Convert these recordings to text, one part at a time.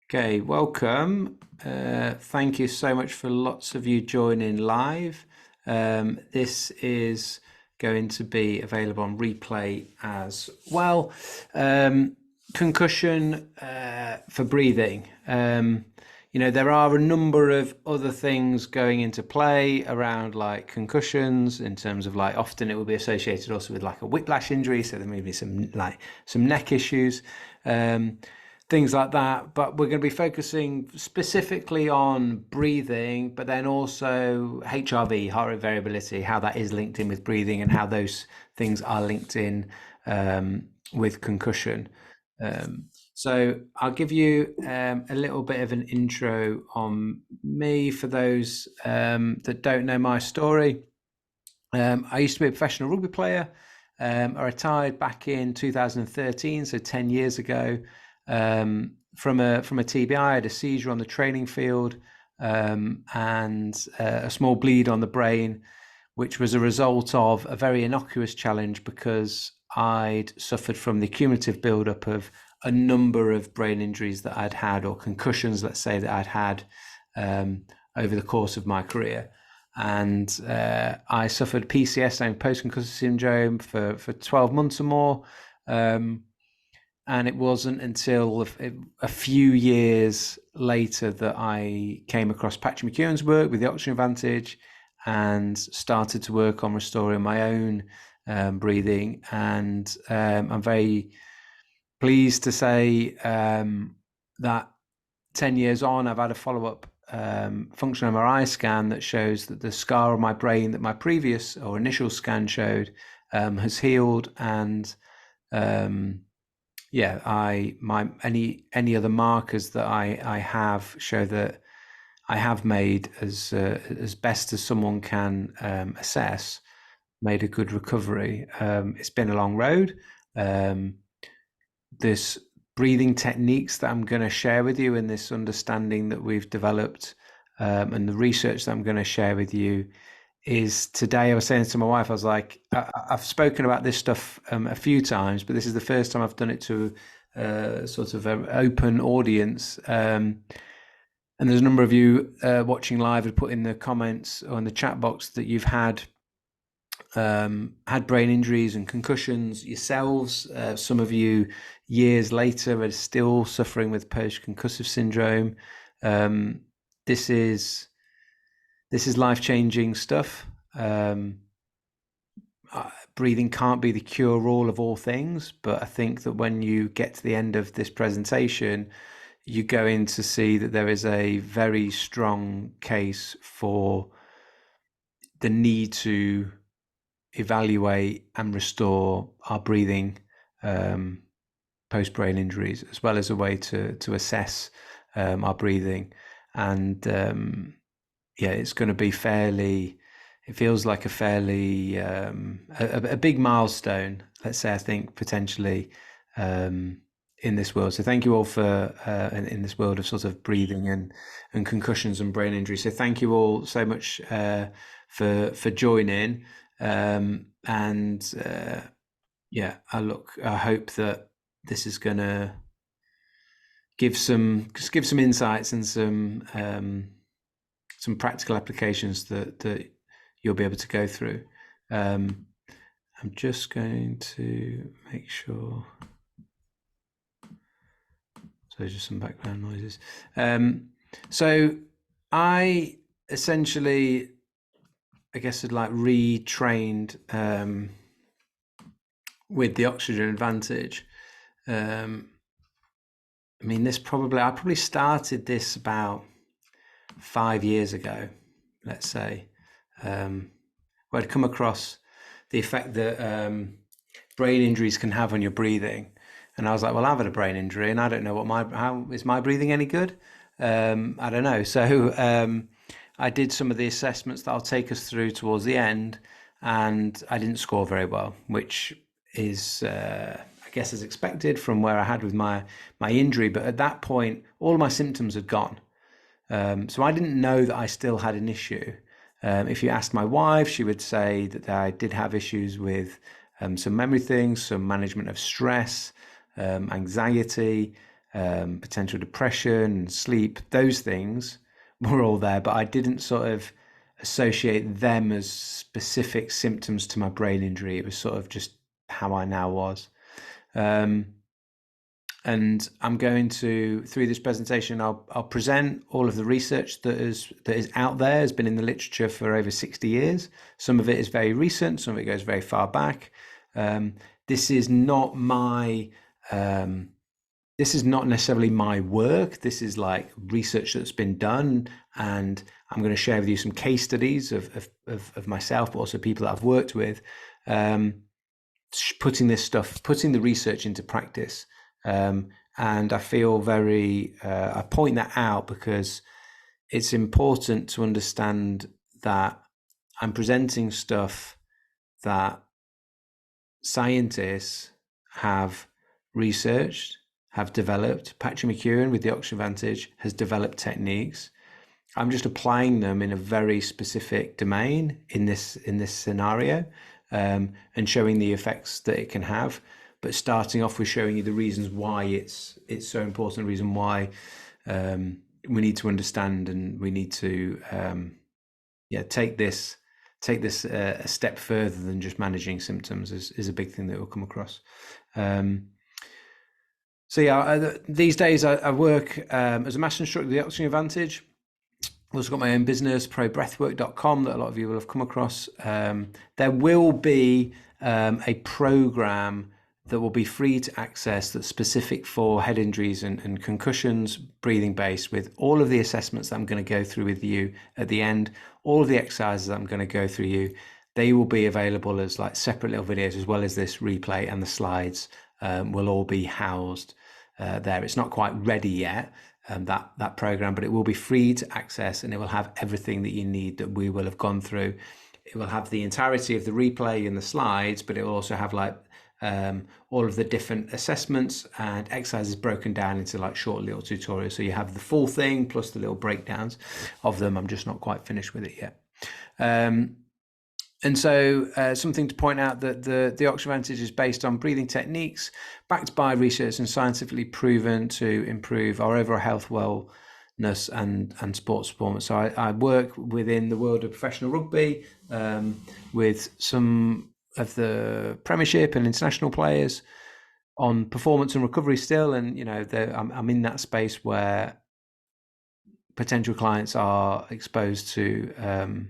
Okay, welcome. Thank you so much for lots of you joining live. This is going to be available on replay as well. Concussion for breathing. There are a number of other things going into play around like concussions in terms of like often it will be associated also with like a whiplash injury. So there may be some neck issues. Things like that, but we're going to be focusing specifically on breathing, but then also HRV, heart rate variability, how that is linked in with breathing and how those things are linked in with concussion. So I'll give you a little bit of an intro on me for those that don't know my story. I used to be a professional rugby player. I retired back in 2013, so 10 years ago. From a TBI, I had a seizure on the training field and a small bleed on the brain, which was a result of a very innocuous challenge because I'd suffered from the cumulative buildup of a number of brain injuries that I'd had, or concussions, let's say, that I'd had over the course of my career. And I suffered PCS, post-concussive syndrome, for 12 months or more. And it wasn't until a few years later that I came across Patrick McKeown's work with the Oxygen Advantage and started to work on restoring my own breathing. And I'm very pleased to say that 10 years on, I've had a follow-up functional MRI scan that shows that the scar on my brain that my previous or initial scan showed has healed. And any other markers that I have show that I have made as best as someone can assess, made a good recovery. It's been a long road. There's breathing techniques that I'm going to share with you, and this understanding that we've developed, and the research that I'm going to share with you is today. I was saying to my wife, I was like, I've spoken about this stuff a few times, but this is the first time I've done it to sort of an open audience. And there's a number of you watching live and put in the comments or in the chat box that you've had brain injuries and concussions yourselves. Some of you years later are still suffering with post-concussive syndrome. This is life-changing stuff. Breathing can't be the cure-all of all things, but I think that when you get to the end of this presentation, you're going to see that there is a very strong case for the need to evaluate and restore our breathing post-brain injuries, as well as a way to assess our breathing. And it's going to be it feels like a fairly a big milestone, let's say, I think, potentially in this world. So thank you all for in this world of sort of breathing and concussions and brain injury. So thank you all so much for joining. I hope that this is going to give some insights and some practical applications that you'll be able to go through. I'm just going to make sure. So just some background noises. So I essentially, I guess, had like retrained with the Oxygen Advantage. I probably started this about 5 years ago, let's say, where I'd come across the effect that brain injuries can have on your breathing. And I was like, well, I've had a brain injury and I don't know how is my breathing any good? I don't know. So I did some of the assessments that I'll take us through towards the end, and I didn't score very well, which is, I guess, as expected from where I had with my injury. But at that point, all of my symptoms had gone. So I didn't know that I still had an issue. If you asked my wife, she would say that I did have issues with some memory things, some management of stress, anxiety, potential depression, sleep, those things were all there, but I didn't sort of associate them as specific symptoms to my brain injury. It was sort of just how I now was. And I'm going to, through this presentation, I'll present all of the research that is out there, has been in the literature for over 60 years. Some of it is very recent, some of it goes very far back. This is not my this is not necessarily my work. This is like research that's been done, and I'm going to share with you some case studies of myself, but also people that I've worked with, putting the research into practice. And I feel I point that out because it's important to understand that I'm presenting stuff that scientists have researched, have developed. Patrick McEwen with the Oxygen Advantage has developed techniques. I'm just applying them in a very specific domain in this scenario, and showing the effects that it can have. But starting off with showing you the reasons why it's so important, the reason why we need to understand, and we need to take this a step further than just managing symptoms is a big thing that we'll come across. These days I work as a master instructor of the Oxygen Advantage. I've also got my own business, probreathwork.com, that a lot of you will have come across. There will be a program that will be free to access that's specific for head injuries and concussions, breathing based, with all of the assessments that I'm going to go through with you at the end, all of the exercises that I'm going to go through you. They will be available as like separate little videos, as well as this replay, and the slides will all be housed there. It's not quite ready yet, that program, but it will be free to access, and it will have everything that you need that we will have gone through. It will have the entirety of the replay and the slides, but it will also have like all of the different assessments and exercises broken down into like short little tutorials. So you have the full thing plus the little breakdowns of them. I'm just not quite finished with it yet. And so something to point out, that the Oxygen Advantage is based on breathing techniques backed by research and scientifically proven to improve our overall health, wellness and sports performance. So I work within the world of professional rugby with some of the Premiership and international players on performance and recovery still. And, I'm in that space where potential clients are exposed to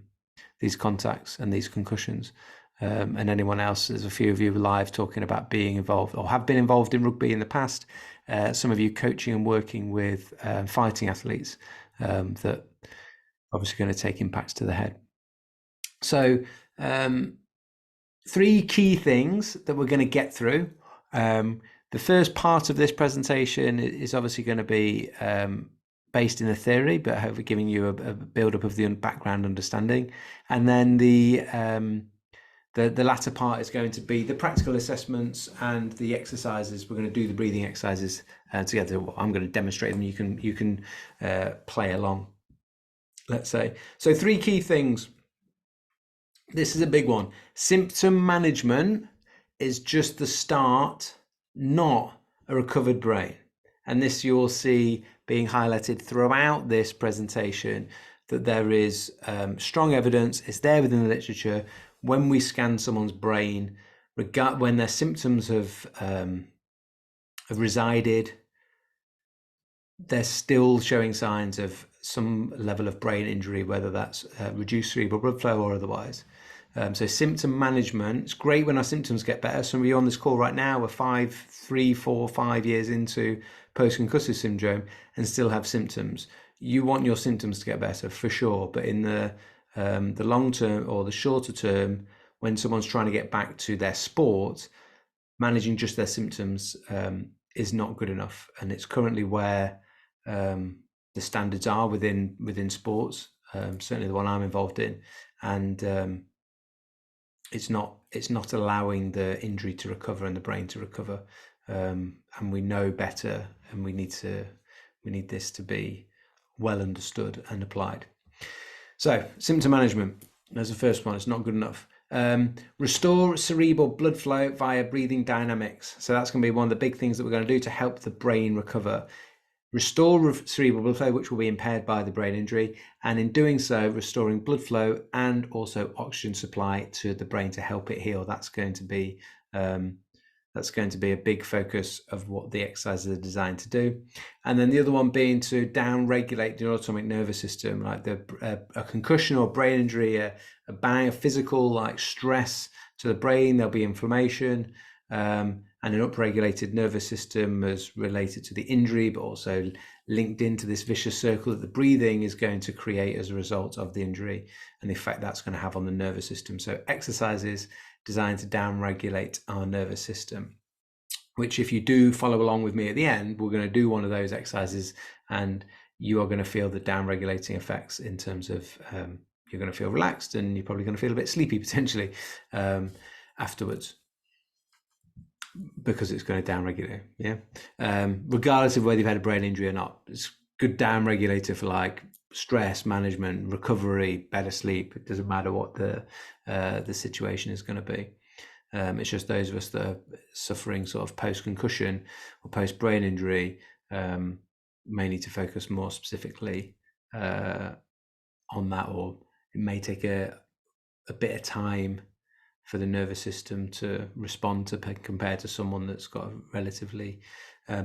these contacts and these concussions, and anyone else. There's a few of you live talking about being involved or have been involved in rugby in the past. Some of you coaching and working with fighting athletes that obviously going to take impacts to the head. So 3 key things that we're going to get through. The first part of this presentation is obviously going to be based in the theory, but hopefully giving you a build-up of the background understanding. And then the latter part is going to be the practical assessments and the exercises. We're going to do the breathing exercises together. I'm going to demonstrate them. You can play along, let's say. So 3 key things. This is a big one. Symptom management is just the start, not a recovered brain. And this you will see being highlighted throughout this presentation, that there is strong evidence, it's there within the literature, when we scan someone's brain, when their symptoms have resided, they're still showing signs of some level of brain injury, whether that's reduced cerebral blood flow or otherwise. So symptom management, it's great when our symptoms get better. Some of you on this call right now are 3, 4, 5 years into post-concussive syndrome and still have symptoms. You want your symptoms to get better for sure, but in the long term or the shorter term, when someone's trying to get back to their sport, managing just their symptoms is not good enough. And it's currently where the standards are within sports, certainly the one I'm involved in, and it's not allowing the injury to recover and the brain to recover, and we know better, and we need this to be well understood and applied. So symptom management, there's the first one. It's not good enough. Restore cerebral blood flow via breathing dynamics. So that's going to be one of the big things that we're going to do to help the brain recover. Restore cerebral blood flow, which will be impaired by the brain injury, and in doing so, restoring blood flow and also oxygen supply to the brain to help it heal. That's going to be a big focus of what the exercises are designed to do. And then the other one being to down-regulate the autonomic nervous system, like a concussion or brain injury, a bang of physical like stress to the brain, there'll be inflammation, and an upregulated nervous system is related to the injury, but also linked into this vicious circle that the breathing is going to create as a result of the injury and the effect that's going to have on the nervous system. So exercises designed to down-regulate our nervous system, which if you do follow along with me at the end, we're going to do one of those exercises and you are going to feel the down-regulating effects in terms of you're going to feel relaxed and you're probably going to feel a bit sleepy potentially afterwards, because it's going to down-regulate. Regardless of whether you've had a brain injury or not, it's a good down-regulator for like stress management, recovery, better sleep. It doesn't matter what the situation is going to be. It's just those of us that are suffering sort of post-concussion or post-brain injury may need to focus more specifically on that, or it may take a bit of time for the nervous system to respond to compared to someone that's got a relatively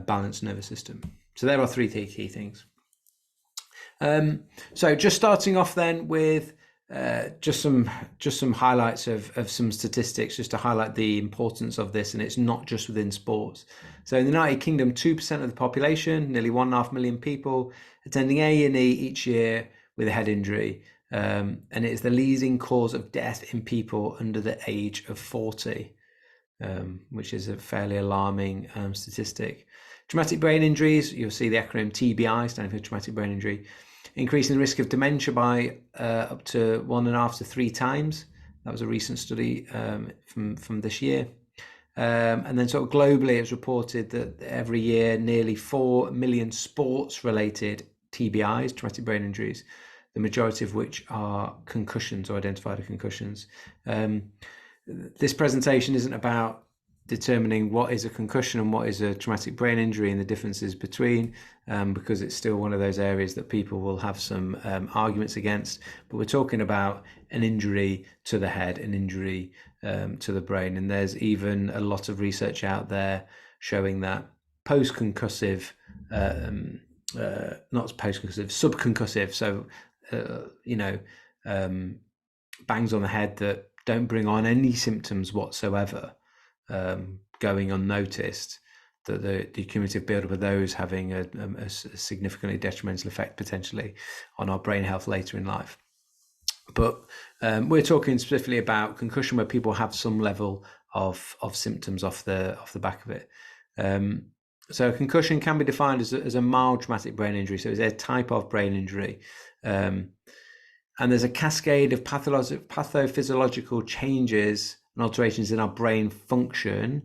balanced nervous system. So there are three key things. So just starting off then with just some highlights of some statistics, just to highlight the importance of this, and it's not just within sports. So in the United Kingdom, 2% of the population, nearly 1.5 million people, attending A&E each year with a head injury. And it is the leading cause of death in people under the age of 40, which is a fairly alarming statistic. Traumatic brain injuries, you'll see the acronym TBI, standing for traumatic brain injury, increasing the risk of dementia by up to 1.5 to 3 times. That was a recent study from this year. And then sort of globally, it's reported that every year nearly 4 million sports-related TBIs, traumatic brain injuries, the majority of which are concussions or identified as concussions. This presentation isn't about determining what is a concussion and what is a traumatic brain injury and the differences between, because it's still one of those areas that people will have some arguments against. But we're talking about an injury to the head, an injury to the brain. And there's even a lot of research out there showing that post-concussive, not post-concussive, subconcussive, so bangs on the head that don't bring on any symptoms whatsoever, going unnoticed, that the cumulative buildup of those having a significantly detrimental effect potentially on our brain health later in life. But we're talking specifically about concussion where people have some level of symptoms off the back of it. So a concussion can be defined as a mild traumatic brain injury. So it's a type of brain injury. And there's a cascade of pathophysiological changes and alterations in our brain function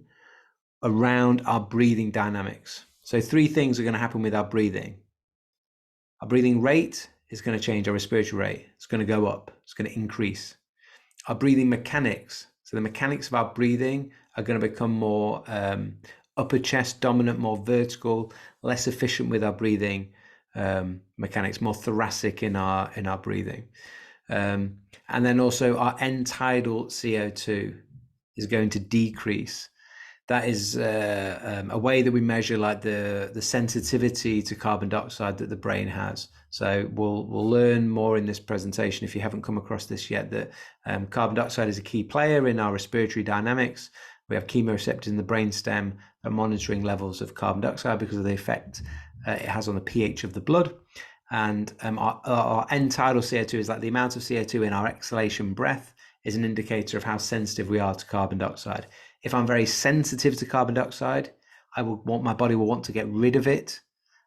around our breathing dynamics. So 3 things are going to happen with our breathing. Our breathing rate is going to change, our respiratory rate. It's going to go up. It's going to increase. Our breathing mechanics. So the mechanics of our breathing are going to become more upper chest dominant, more vertical, less efficient with our breathing mechanics, more thoracic in our breathing. And then also our end tidal CO2 is going to decrease. That is a way that we measure like the sensitivity to carbon dioxide that the brain has. So we'll learn more in this presentation, if you haven't come across this yet, that carbon dioxide is a key player in our respiratory dynamics. We have chemoreceptors in the brainstem that are monitoring levels of carbon dioxide because of the effect it has on the pH of the blood. And our end tidal CO2 is like the amount of CO2 in our exhalation breath is an indicator of how sensitive we are to carbon dioxide. If I'm very sensitive to carbon dioxide, my body will want to get rid of it,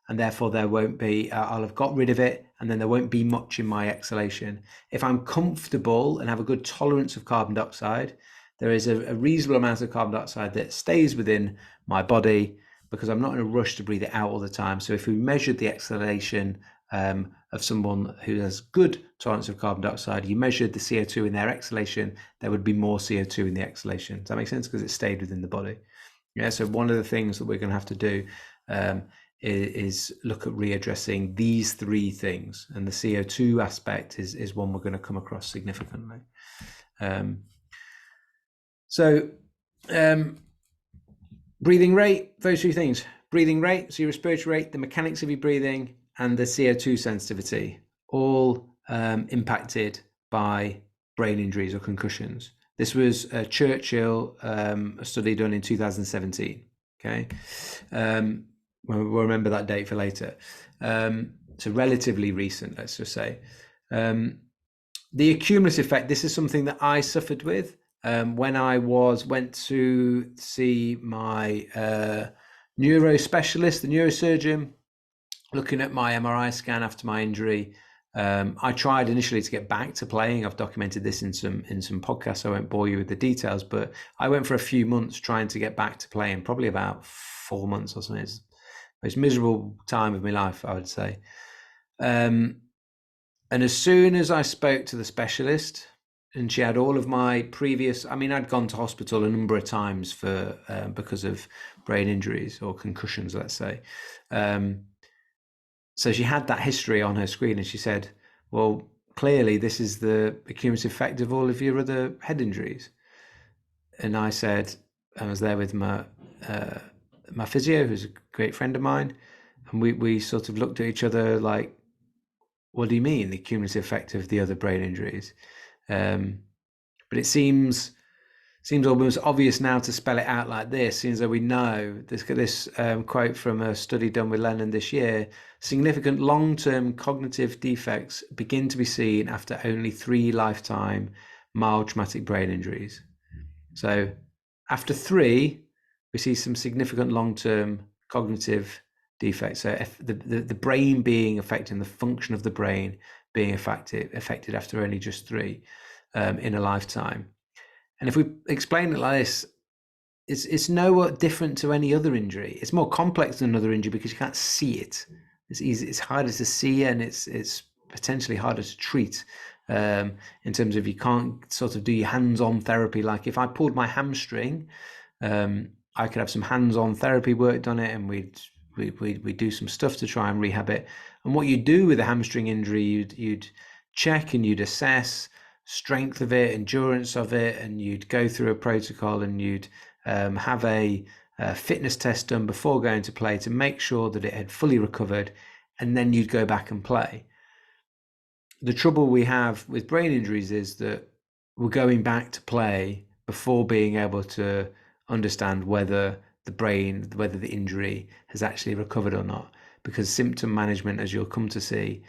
and therefore there won't be, I'll have got rid of it, and then there won't be much in my exhalation. If I'm comfortable and have a good tolerance of carbon dioxide, there is a reasonable amount of carbon dioxide that stays within my body because I'm not in a rush to breathe it out all the time. So if we measured the exhalation of someone who has good tolerance of carbon dioxide, you measured the CO2 in their exhalation, there would be more CO2 in the exhalation. Does that make sense? Because it stayed within the body. Yeah, so one of the things that we're going to have to do is look at readdressing these three things, and the CO2 aspect is one we're going to come across significantly. Breathing rate, those three things: breathing rate, so your respiratory rate, the mechanics of your breathing, and the CO2 sensitivity, all impacted by brain injuries or concussions. This was Churchill, a study done in 2017. Okay, we'll remember that date for later. So relatively recent, let's just say. The accumulative effect, this is something that I suffered with when I went to see my neuro specialist, the neurosurgeon, looking at my MRI scan after my injury. I tried initially to get back to playing. I've documented this in some podcasts. I won't bore you with the details, but I went for a few months trying to get back to playing, probably about 4 months or something. It's the most miserable time of my life, I would say. And as soon as I spoke to the specialist, and she had all of my previous, I'd gone to hospital a number of times for because of brain injuries or concussions, let's say. So she had that history on her screen, and she said, well, clearly this is the accumulative effect of all of your other head injuries. And I said, I was there with my physio, who's a great friend of mine, and we sort of looked at each other like, what do you mean, the cumulative effect of the other brain injuries? But it seems almost obvious now to spell it out like this, seems that we know this quote from a study done with Lennon this year: significant long-term cognitive defects begin to be seen after only 3 lifetime mild traumatic brain injuries. So after 3, we see some significant long-term cognitive defects. So if the brain being affected, and the function of the brain being affected after only just 3 in a lifetime. And if we explain it like this, it's no different to any other injury. It's more complex than another injury because you can't see it. It's easy. It's harder to see, and it's potentially harder to treat in terms of you can't sort of do your hands-on therapy. Like if I pulled my hamstring, I could have some hands-on therapy worked on it, and we'd do some stuff to try and rehab it. And what you do with a hamstring injury, you'd check and you'd assess strength of it, endurance of it, and you'd go through a protocol, and you'd have a fitness test done before going to play to make sure that it had fully recovered, and then you'd go back and play. The trouble we have with brain injuries is that we're going back to play before being able to understand whether the injury has actually recovered or not, because symptom management, as you'll come to see,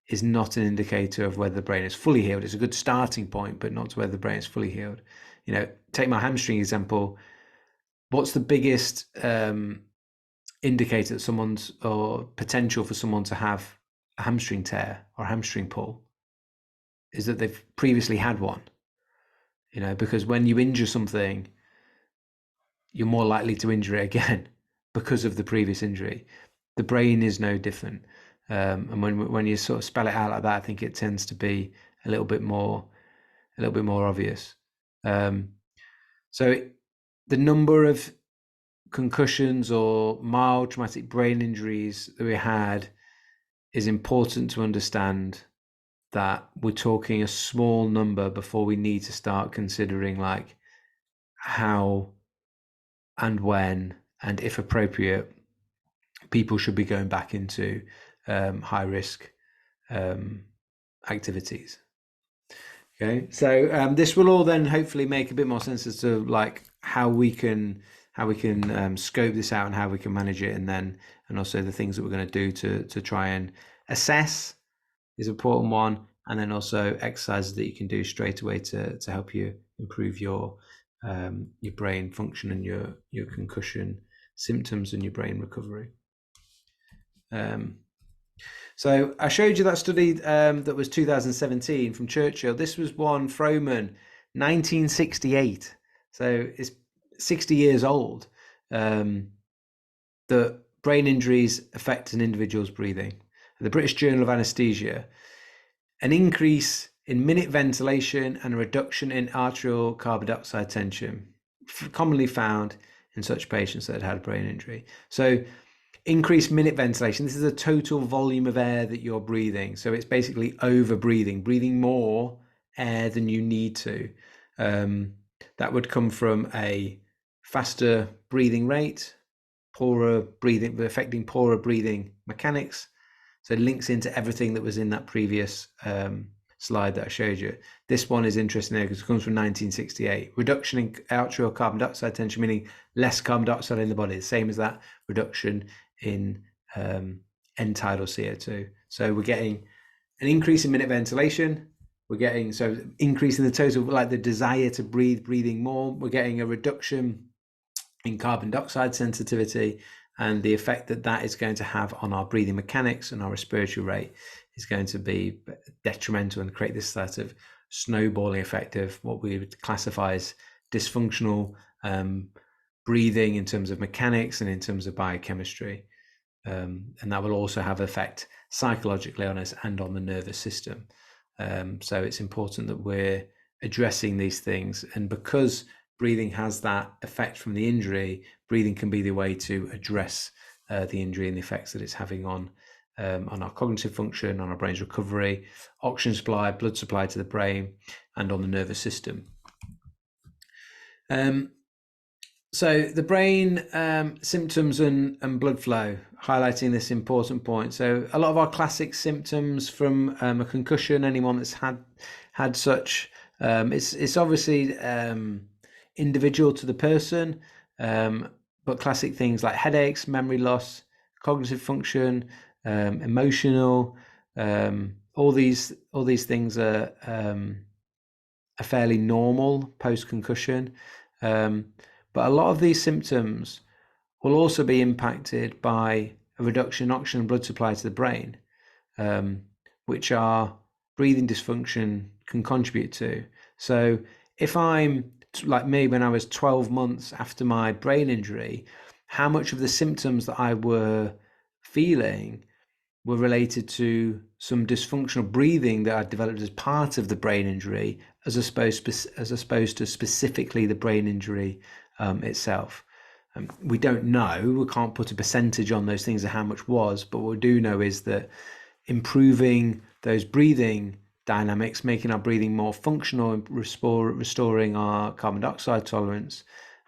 is not an indicator of whether the brain is fully healed. It's a good starting point, but not to whether the brain is fully healed. Take my hamstring example. What's the biggest indicator that someone's, or potential for someone to have a hamstring tear or a hamstring pull, is that they've previously had one. Because when you injure something, you're more likely to injure it again because of the previous injury. The brain is no different. And when you sort of spell it out like that, I think it tends to be a little bit more obvious. So the number of concussions or mild traumatic brain injuries that we had is important to understand, that we're talking a small number before we need to start considering like how and when, and if appropriate, people should be going back into high risk activities. Okay, so this will all then hopefully make a bit more sense as to like how we can scope this out and how we can manage it, and also the things that we're going to do to try and assess is an important one, and then also exercises that you can do straight away to help you improve your brain function and your concussion symptoms and your brain recovery. So I showed you that study that was 2017 from Churchill. This was one Frohman, 1968. So it's 60 years old. The brain injuries affect an individual's breathing. the British Journal of Anaesthesia, an increase in minute ventilation and a reduction in arterial carbon dioxide tension, commonly found in such patients that had brain injury. So increased minute ventilation, this is the total volume of air that you're breathing. So it's basically over breathing, breathing more air than you need to. That would come from a faster breathing rate, poorer breathing, affecting poorer breathing mechanics. So it links into everything that was in that previous slide that I showed you. This one is interesting there because it comes from 1968. Reduction in arterial carbon dioxide tension, meaning less carbon dioxide in the body, the same as that reduction in end tidal CO2. So we're getting an increase in minute ventilation. We're getting, so increasing the total, like the desire to breathe, breathing more. We're getting a reduction in carbon dioxide sensitivity, and the effect that that is going to have on our breathing mechanics and our respiratory rate is going to be detrimental and create this sort of snowballing effect of what we would classify as dysfunctional breathing in terms of mechanics and in terms of biochemistry. And that will also have effect psychologically on us and on the nervous system. So it's important that we're addressing these things. And because breathing has that effect from the injury, breathing can be the way to address the injury and the effects that it's having on our cognitive function, on our brain's recovery, oxygen supply, blood supply to the brain, and on the nervous system. So the brain symptoms and blood flow, highlighting this important point. So a lot of our classic symptoms from a concussion, anyone that's had such, it's obviously individual to the person, but classic things like headaches, memory loss, cognitive function, emotional, all these things are fairly normal post-concussion. But a lot of these symptoms will also be impacted by a reduction in oxygen and blood supply to the brain, which our breathing dysfunction can contribute to. So if I'm like me, when I was 12 months after my brain injury, how much of the symptoms that I were feeling were related to some dysfunctional breathing that I developed as part of the brain injury, as opposed to specifically the brain injury itself. We don't know, we can't put a percentage on those things of how much was, but what we do know is that improving those breathing dynamics, making our breathing more functional and restoring our carbon dioxide tolerance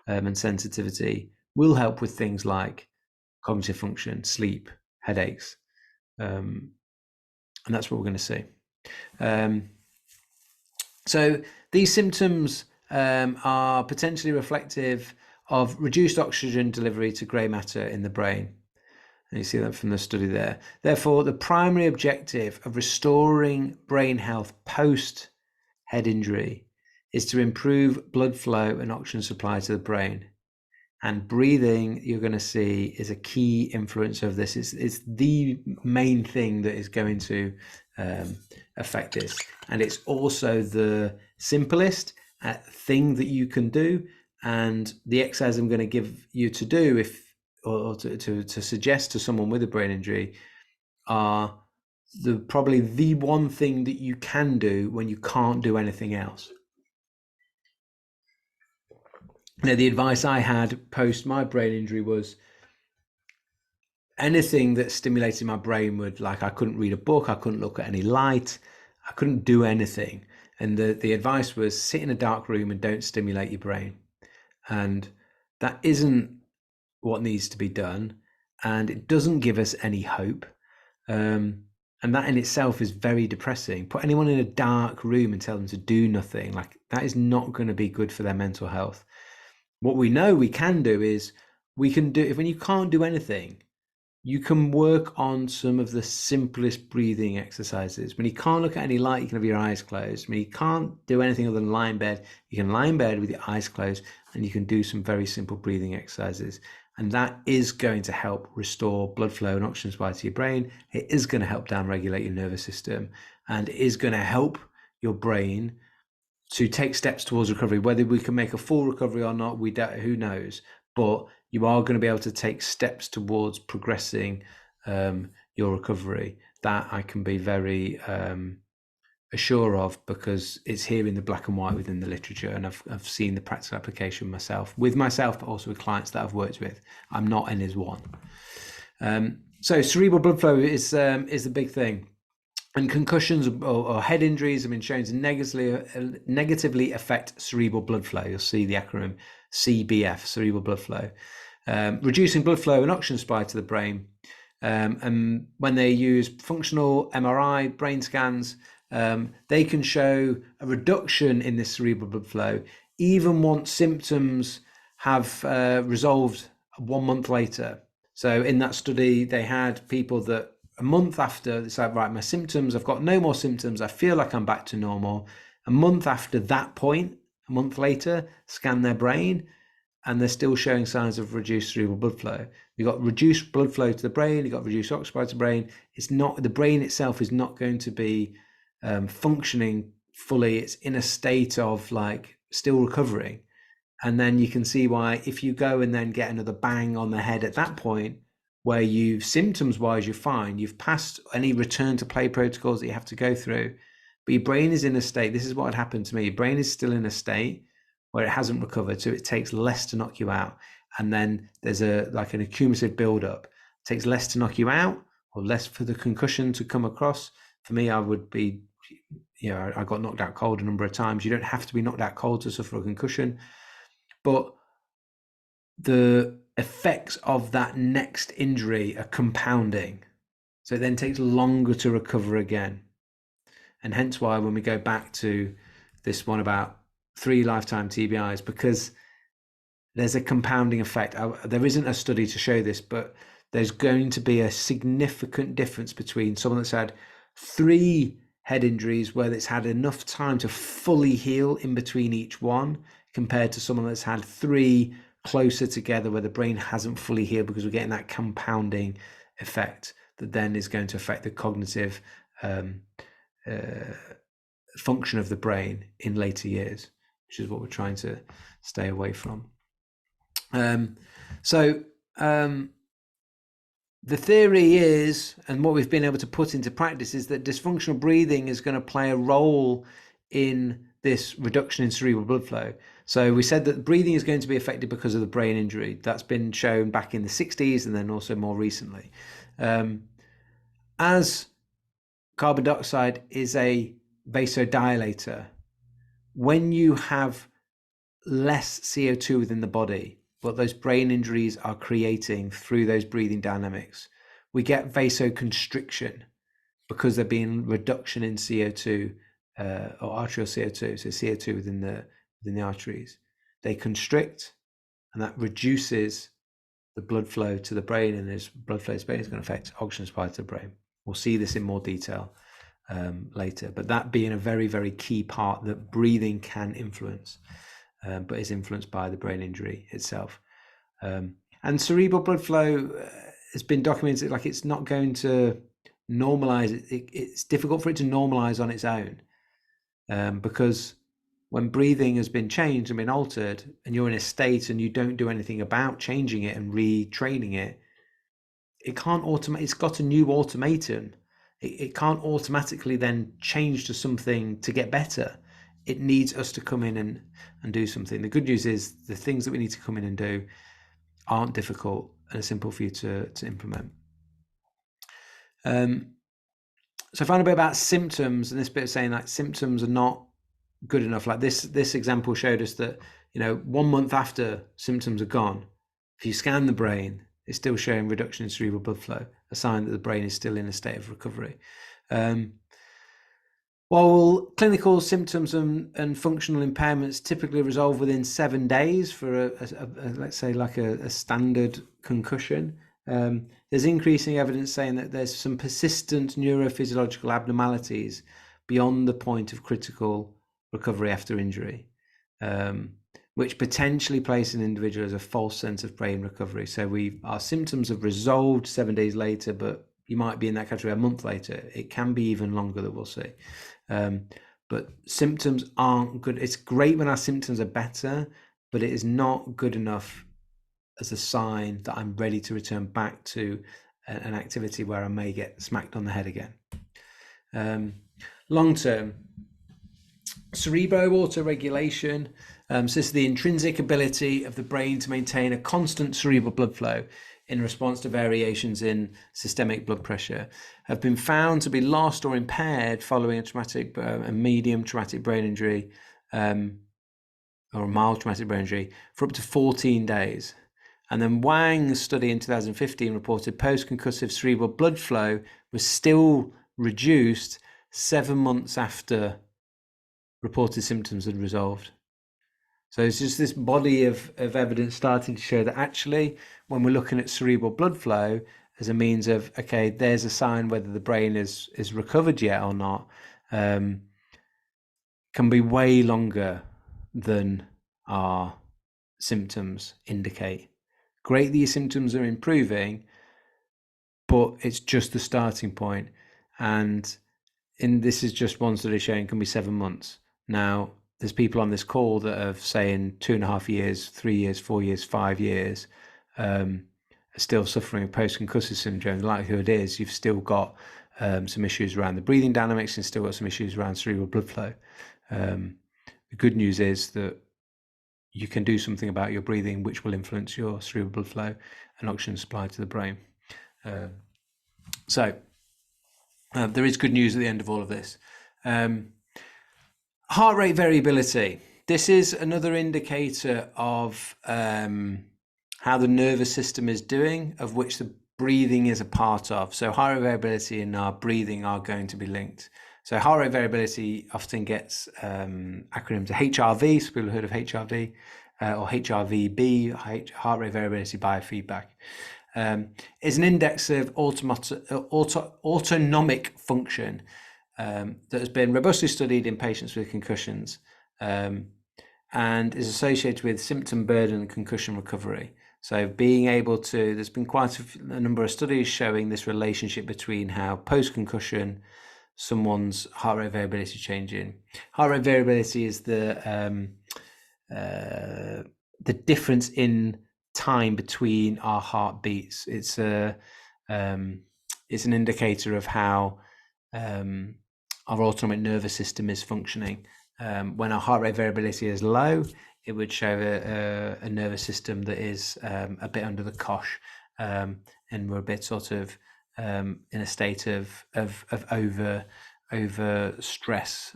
and sensitivity will help with things like cognitive function, sleep, headaches. And that's what we're going to see. So these symptoms are potentially reflective of reduced oxygen delivery to grey matter in the brain. And you see that from the study there. Therefore, the primary objective of restoring brain health post head injury is to improve blood flow and oxygen supply to the brain. And breathing, you're going to see, is a key influence of this. It's the main thing that is going to affect this. And it's also the simplest thing that you can do. And the exercise I'm going to give you to do, or to suggest to someone with a brain injury, are probably the one thing that you can do when you can't do anything else. Now, the advice I had post my brain injury was anything that stimulated my brain would, like, I couldn't read a book, I couldn't look at any light, I couldn't do anything. And the advice was sit in a dark room and don't stimulate your brain. And that isn't what needs to be done. And it doesn't give us any hope. And that in itself is very depressing. Put anyone in a dark room and tell them to do nothing, like, that is not going to be good for their mental health. What we know we can do is when you can't do anything, you can work on some of the simplest breathing exercises. When you can't look at any light, you can have your eyes closed. When you can't do anything other than lie in bed, you can lie in bed with your eyes closed and you can do some very simple breathing exercises. And that is going to help restore blood flow and oxygen supply to your brain. It is going to help downregulate your nervous system, and it is going to help your brain to take steps towards recovery. Whether we can make a full recovery or not, who knows? But you are going to be able to take steps towards progressing your recovery. that I can be very sure of, because it's here in the black and white within the literature, and I've seen the practical application myself, but also with clients that I've worked with. I'm not N is one. So cerebral blood flow is the big thing, and concussions or head injuries have been shown to negatively affect cerebral blood flow. You'll see the acronym CBF, cerebral blood flow, reducing blood flow and oxygen supply to the brain. And when they use functional MRI brain scans, they can show a reduction in this cerebral blood flow even once symptoms have resolved 1 month later. So in that study, they had people that a month after, it's like, right, my symptoms, I've got no more symptoms, I feel like I'm back to normal. A month after that point, a month later, scan their brain, and they're still showing signs of reduced cerebral blood flow. You've got reduced blood flow to the brain, you've got reduced oxygen to the brain. It's not, the brain itself is not going to be functioning fully. It's in a state of like still recovering. And then you can see why, if you go and then get another bang on the head at that point, where you symptoms wise you're fine, you've passed any return to play protocols that you have to go through, but your brain is in a state, this is what had happened to me, your brain is still in a state where it hasn't recovered, so it takes less to knock you out. And then there's an accumulative build-up. It takes less to knock you out, or less for the concussion to come across. For me, I would be, I got knocked out cold a number of times. You don't have to be knocked out cold to suffer a concussion, but the effects of that next injury are compounding. So it then takes longer to recover again. And hence why when we go back to this one about 3 lifetime TBIs, because there's a compounding effect. There isn't a study to show this, but there's going to be a significant difference between someone that's had 3 head injuries where it's had enough time to fully heal in between each one, compared to someone that's had 3 closer together where the brain hasn't fully healed, because we're getting that compounding effect that then is going to affect the cognitive function of the brain in later years, which is what we're trying to stay away from. The theory is, and what we've been able to put into practice, is that dysfunctional breathing is going to play a role in this reduction in cerebral blood flow. So we said that breathing is going to be affected because of the brain injury. That's been shown back in the 60s and then also more recently. As carbon dioxide is a vasodilator, when you have less CO2 within the body, what those brain injuries are creating through those breathing dynamics, we get vasoconstriction, because there being reduction in CO2 or arterial CO2, so CO2 within the arteries. They constrict, and that reduces the blood flow to the brain, and as blood flow to the brain is going to affect oxygen supply to the brain. We'll see this in more detail later, but that being a very, very key part that breathing can influence, but is influenced by the brain injury itself. And cerebral blood flow has been documented, like it's not going to normalize. It's difficult for it to normalize on its own, because when breathing has been changed and been altered, and you're in a state and you don't do anything about changing it and retraining it, it can't automate. It's got a new automaton. It can't automatically then change to something to get better. It needs us to come in and do something. The good news is the things that we need to come in and do aren't difficult and are simple for you to implement. So I found a bit about symptoms, and this bit of saying that symptoms are not good enough. Like this example showed us that 1 month after symptoms are gone, if you scan the brain, it's still showing reduction in cerebral blood flow, a sign that the brain is still in a state of recovery. While clinical symptoms and functional impairments typically resolve within 7 days for let's say like a standard concussion, there's increasing evidence saying that there's some persistent neurophysiological abnormalities beyond the point of critical recovery after injury, which potentially place an individual as a false sense of brain recovery. So our symptoms have resolved 7 days later, but you might be in that category a month later. It can be even longer, that we'll see. But symptoms aren't good. It's great when our symptoms are better, but it is not good enough as a sign that I'm ready to return back to an activity where I may get smacked on the head again. Long term, cerebro-autoregulation. So this is the intrinsic ability of the brain to maintain a constant cerebral blood flow in response to variations in systemic blood pressure, have been found to be lost or impaired following a traumatic, a medium traumatic brain injury, or a mild traumatic brain injury, for up to 14 days. And then Wang's study in 2015 reported post-concussive cerebral blood flow was still reduced 7 months after reported symptoms had resolved. So it's just this body of evidence starting to show that actually, when we're looking at cerebral blood flow as a means of, okay, there's a sign whether the brain is recovered yet or not, can be way longer than our symptoms indicate. Great that your symptoms are improving, but it's just the starting point. And this is just one study showing can be 7 months. Now, there's people on this call that are saying 2.5 years, 3 years, 4 years, 5 years, are still suffering of post-concussive syndrome. The likelihood is you've still got some issues around the breathing dynamics and still got some issues around cerebral blood flow. The good news is that you can do something about your breathing, which will influence your cerebral blood flow and oxygen supply to the brain. So there is good news at the end of all of this. Heart rate variability. This is another indicator of how the nervous system is doing, of which the breathing is a part of. So heart rate variability and our breathing are going to be linked. So heart rate variability often gets acronym to HRV, so people have heard of HRV, or HRVB, heart rate variability biofeedback. Is an index of autonomic function that has been robustly studied in patients with concussions, and is associated with symptom burden and concussion recovery. So being able to, there's been quite a number of studies showing this relationship between how post-concussion someone's heart rate variability changing. Heart rate variability is the difference in time between our heartbeats. It's an indicator of how our autonomic nervous system is functioning. When our heart rate variability is low, it would show a nervous system that is a bit under the cosh, and we're a bit sort of in a state of over stress,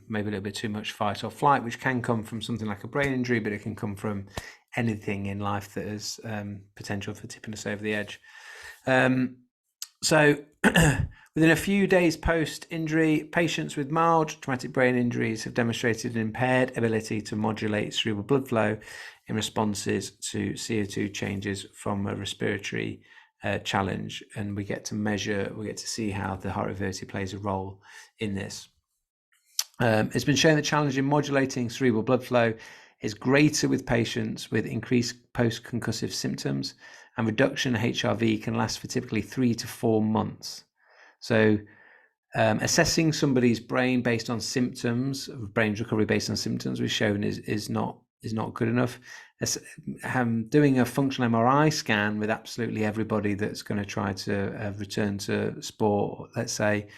maybe a little bit too much fight or flight, which can come from something like a brain injury, but it can come from anything in life that has potential for tipping us over the edge. So within a few days post-injury, patients with mild traumatic brain injuries have demonstrated an impaired ability to modulate cerebral blood flow in responses to CO2 changes from a respiratory challenge. And we get to see how the heart rate variability plays a role in this. It's been shown that challenge in modulating cerebral blood flow is greater with patients with increased post-concussive symptoms, and reduction in HRV can last for typically 3 to 4 months. So assessing somebody's brain based on symptoms, brain recovery based on symptoms, we've shown is not good enough. Doing a functional MRI scan with absolutely everybody that's going to try to return to sport, let's say,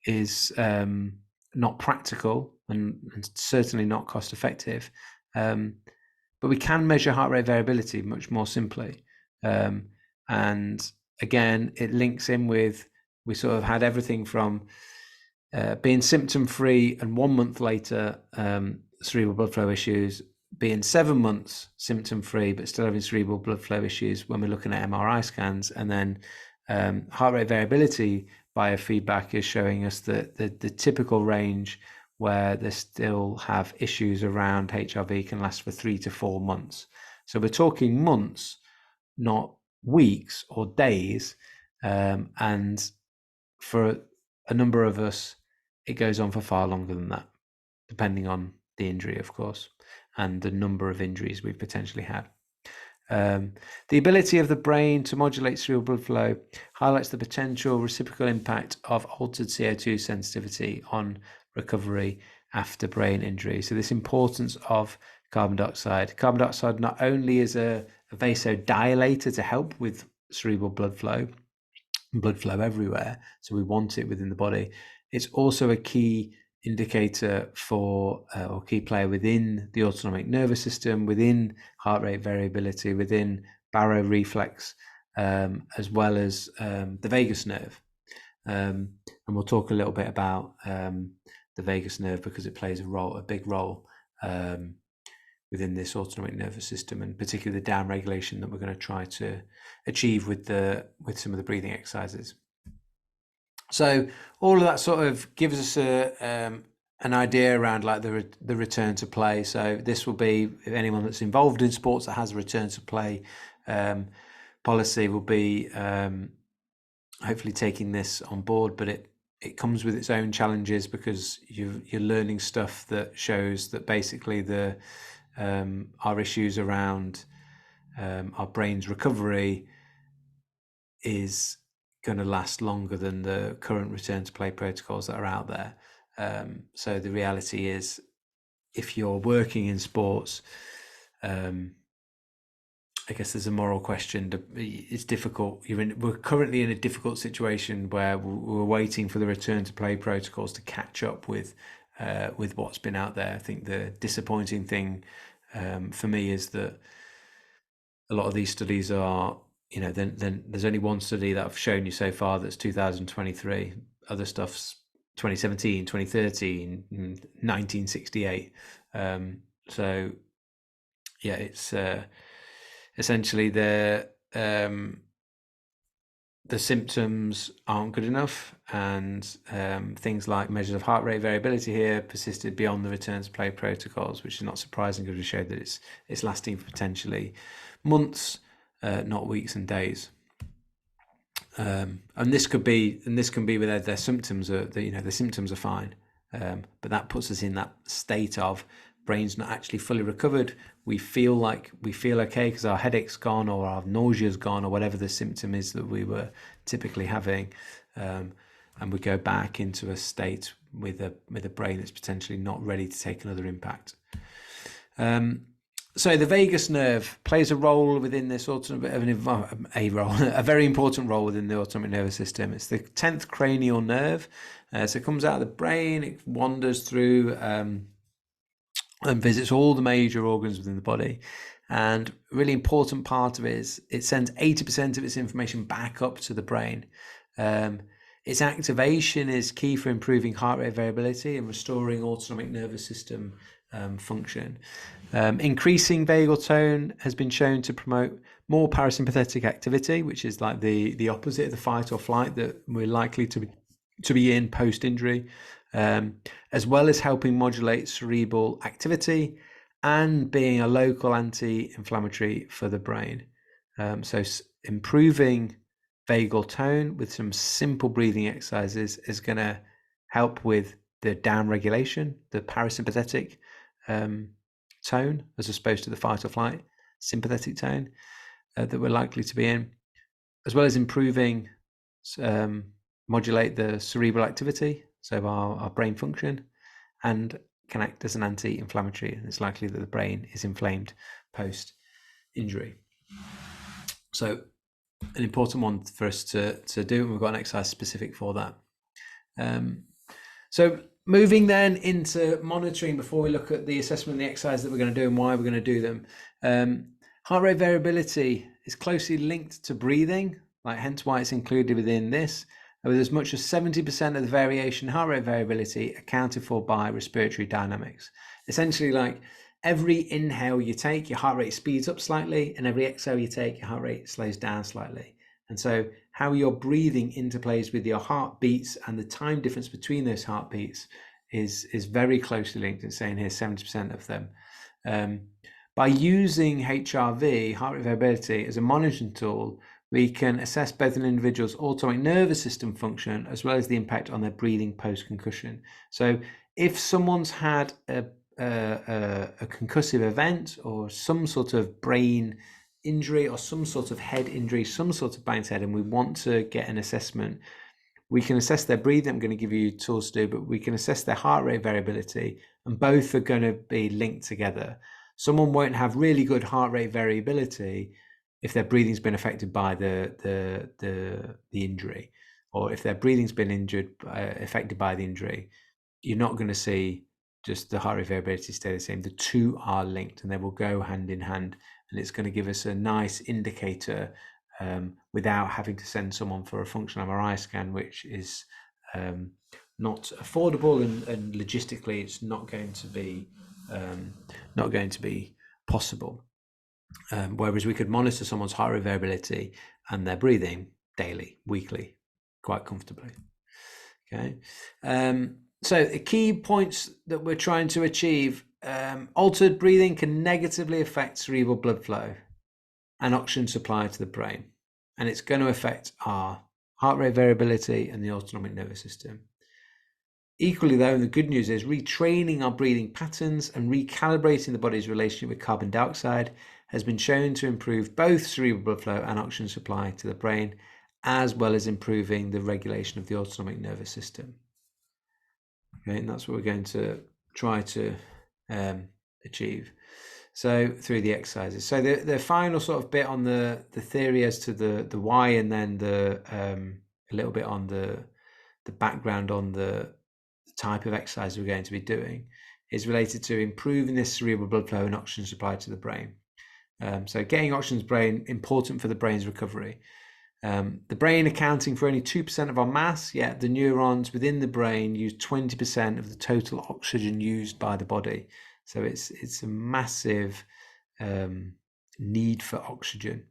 is not practical and certainly not cost effective. But we can measure heart rate variability much more simply. And again, it links in with, we sort of had everything from being symptom free and 1 month later cerebral blood flow issues, being 7 months symptom free but still having cerebral blood flow issues when we're looking at MRI scans, and then heart rate variability biofeedback is showing us that the typical range where they still have issues around HRV can last for 3 to 4 months. So we're talking months, not weeks or days, and for a number of us it goes on for far longer than that, depending on the injury, of course, and the number of injuries we've potentially had. The ability of the brain to modulate cerebral blood flow highlights the potential reciprocal impact of altered CO2 sensitivity on recovery after brain injury. So this importance of carbon dioxide. Carbon dioxide not only is a vasodilator to help with cerebral blood flow, blood flow everywhere. So we want it within the body. It's also a key indicator for or key player within the autonomic nervous system, within heart rate variability, within baroreflex, as well as the vagus nerve. And we'll talk a little bit about the vagus nerve because it plays a big role within this autonomic nervous system, and particularly the down regulation that we're going to try to achieve with some of the breathing exercises. So all of that sort of gives us an idea around like the return to play. So this will be, if anyone that's involved in sports that has a return to play policy will be hopefully taking this on board, but it comes with its own challenges because you're learning stuff that shows that basically our issues around our brain's recovery is going to last longer than the current return to play protocols that are out there. So the reality is, if you're working in sports, I guess there's a moral question. It's difficult. We're currently in a difficult situation where we're waiting for the return to play protocols to catch up with what's been out there. I think the disappointing thing for me is that a lot of these studies are, then there's only one study that I've shown you so far that's 2023. Other stuff's 2017, 2013, 1968. So yeah, it's essentially the symptoms aren't good enough, and things like measures of heart rate variability here persisted beyond the return to play protocols, which is not surprising because we showed that it's lasting for potentially months, not weeks and days. And this can be where their symptoms are, the symptoms are fine, but that puts us in that state of brain's not actually fully recovered. We feel okay because our headache's gone or our nausea's gone or whatever the symptom is that we were typically having, and we go back into a state with a brain that's potentially not ready to take another impact. So the vagus nerve plays a role within this a very important role within the autonomic nervous system. It's the 10th cranial nerve. So it comes out of the brain, it wanders through and visits all the major organs within the body. And a really important part of it is it sends 80% of its information back up to the brain. Its activation is key for improving heart rate variability and restoring autonomic nervous system function. Increasing vagal tone has been shown to promote more parasympathetic activity, which is like the opposite of the fight or flight that we're likely to be in post-injury, as well as helping modulate cerebral activity and being a local anti-inflammatory for the brain. So improving vagal tone with some simple breathing exercises is going to help with the down regulation, the parasympathetic tone, as opposed to the fight or flight sympathetic tone that we're likely to be in, as well as improving modulate the cerebral activity, so our brain function, and can act as an anti-inflammatory, and it's likely that the brain is inflamed post-injury. So an important one for us to do, and we've got an exercise specific for that. So moving then into monitoring before we look at the assessment of the exercise that we're going to do and why we're going to do them. Heart rate variability is closely linked to breathing, hence why it's included within this, with as much as 70% of the variation heart rate variability accounted for by respiratory dynamics. Essentially, like every inhale you take, your heart rate speeds up slightly, and every exhale you take, your heart rate slows down slightly. And so how your breathing interplays with your heartbeats and the time difference between those heartbeats is very closely linked. It's saying here 70% of them. By using HRV, heart rate variability, as a monitoring tool, we can assess both an individual's autonomic nervous system function as well as the impact on their breathing post-concussion. So if someone's had a concussive event or some sort of brain injury or some sort of head injury, some sort of bounce head, and we want to get an assessment, we can assess their breathing. I'm going to give you tools to do, but we can assess their heart rate variability, and both are going to be linked together. Someone won't have really good heart rate variability if their breathing's been affected by the injury, or if their breathing's been affected by the injury, you're not going to see just the heart rate variability stay the same. The two are linked and they will go hand in hand, and it's going to give us a nice indicator without having to send someone for a functional MRI scan, which is not affordable, and logistically it's not going to be possible. Whereas we could monitor someone's heart rate variability and their breathing daily, weekly, quite comfortably. Okay. So the key points that we're trying to achieve: altered breathing can negatively affect cerebral blood flow and oxygen supply to the brain, and it's going to affect our heart rate variability and the autonomic nervous system. Equally though, the good news is retraining our breathing patterns and recalibrating the body's relationship with carbon dioxide has been shown to improve both cerebral blood flow and oxygen supply to the brain, as well as improving the regulation of the autonomic nervous system. Okay, and that's what we're going to try to achieve. So through the exercises. So the final sort of bit on the theory as to the why, and then a little bit on the background on the type of exercise we're going to be doing, is related to improving this cerebral blood flow and oxygen supply to the brain. So getting oxygen to the brain, important for the brain's recovery. The brain accounting for only 2% of our mass, yet the neurons within the brain use 20% of the total oxygen used by the body. So it's a massive need for oxygen.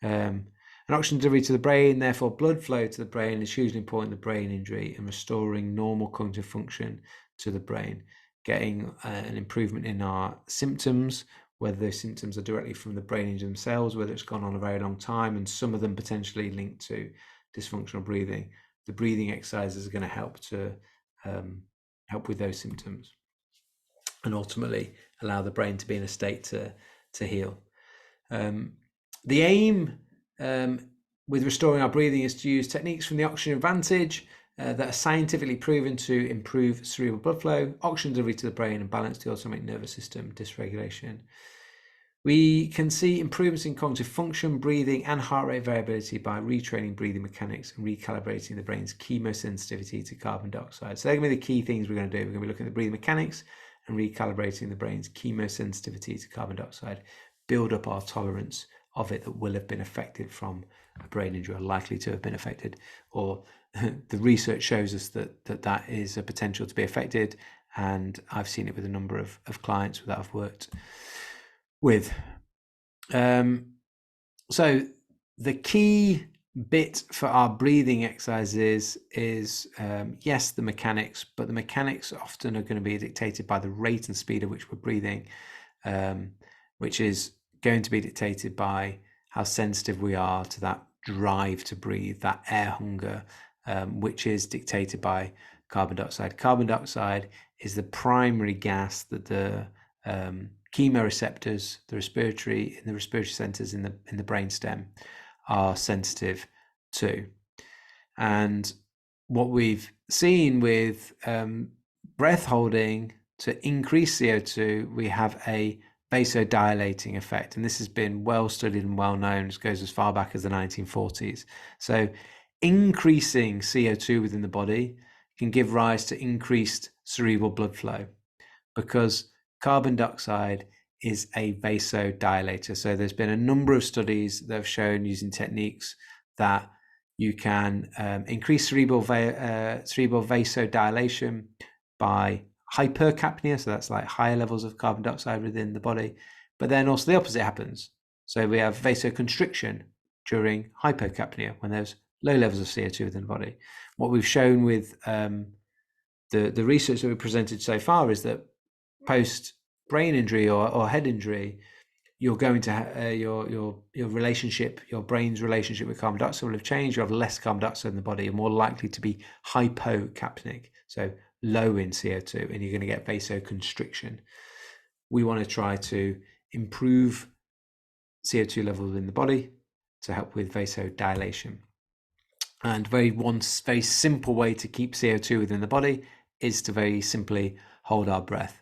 And oxygen delivery to the brain, therefore blood flow to the brain, is hugely important in the brain injury and restoring normal cognitive function to the brain. Getting an improvement in our symptoms, whether those symptoms are directly from the brain injury themselves, whether it's gone on a very long time, and some of them potentially linked to dysfunctional breathing. The breathing exercises are going to help to help with those symptoms, and ultimately allow the brain to be in a state to heal. The aim with restoring our breathing is to use techniques from the oxygen advantage that are scientifically proven to improve cerebral blood flow, oxygen delivery to the brain, and balance the autonomic nervous system dysregulation. We can see improvements in cognitive function, breathing, and heart rate variability by retraining breathing mechanics and recalibrating the brain's chemosensitivity to carbon dioxide. So they're going to be the key things we're going to do. We're going to be looking at the breathing mechanics and recalibrating the brain's chemosensitivity to carbon dioxide, build up our tolerance of it that will have been affected from a brain injury, or likely to have been affected, or the research shows us that is a potential to be affected, and I've seen it with a number of clients that I've worked with. So the key bit for our breathing exercises is yes, the mechanics, but the mechanics often are going to be dictated by the rate and speed at which we're breathing, which is going to be dictated by how sensitive we are to that drive to breathe, that air hunger, which is dictated by carbon dioxide. Carbon dioxide is the primary gas that the chemoreceptors, the respiratory centers in the brainstem, are sensitive to. And what we've seen with breath holding, to increase CO2, we have a vasodilating effect, and this has been well studied and well known. It goes as far back as the 1940s. So increasing CO2 within the body can give rise to increased cerebral blood flow, because carbon dioxide is a vasodilator. So there's been a number of studies that have shown, using techniques, that you can increase cerebral vasodilation by hypercapnia, so that's like higher levels of carbon dioxide within the body, but then also the opposite happens. So we have vasoconstriction during hypercapnia, when there's low levels of CO2 within the body. What we've shown with the research that we presented so far is that post brain injury or head injury, you're going to your relationship, your brain's relationship with carbon dioxide will have changed. You have less carbon dioxide in the body. You're more likely to be hypocapnic, so low in CO2, and you're going to get vasoconstriction. We want to try to improve CO2 levels in the body to help with vasodilation. And one very simple way to keep CO2 within the body is to very simply hold our breath.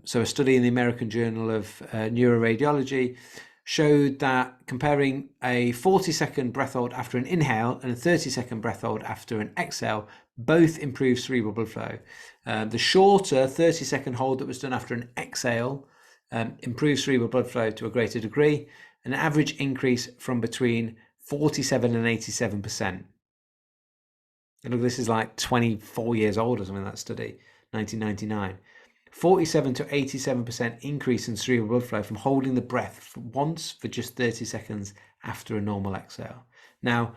So a study in the American Journal of Neuroradiology showed that comparing a 40-second breath hold after an inhale and a 30-second breath hold after an exhale both improved cerebral blood flow. The shorter 30-second hold that was done after an exhale improved cerebral blood flow to a greater degree, an average increase from between 47 and 87%. And look, this is like 24 years old or something, that study, 1999. 47 to 87% increase in cerebral blood flow from holding the breath once for just 30 seconds after a normal exhale. Now,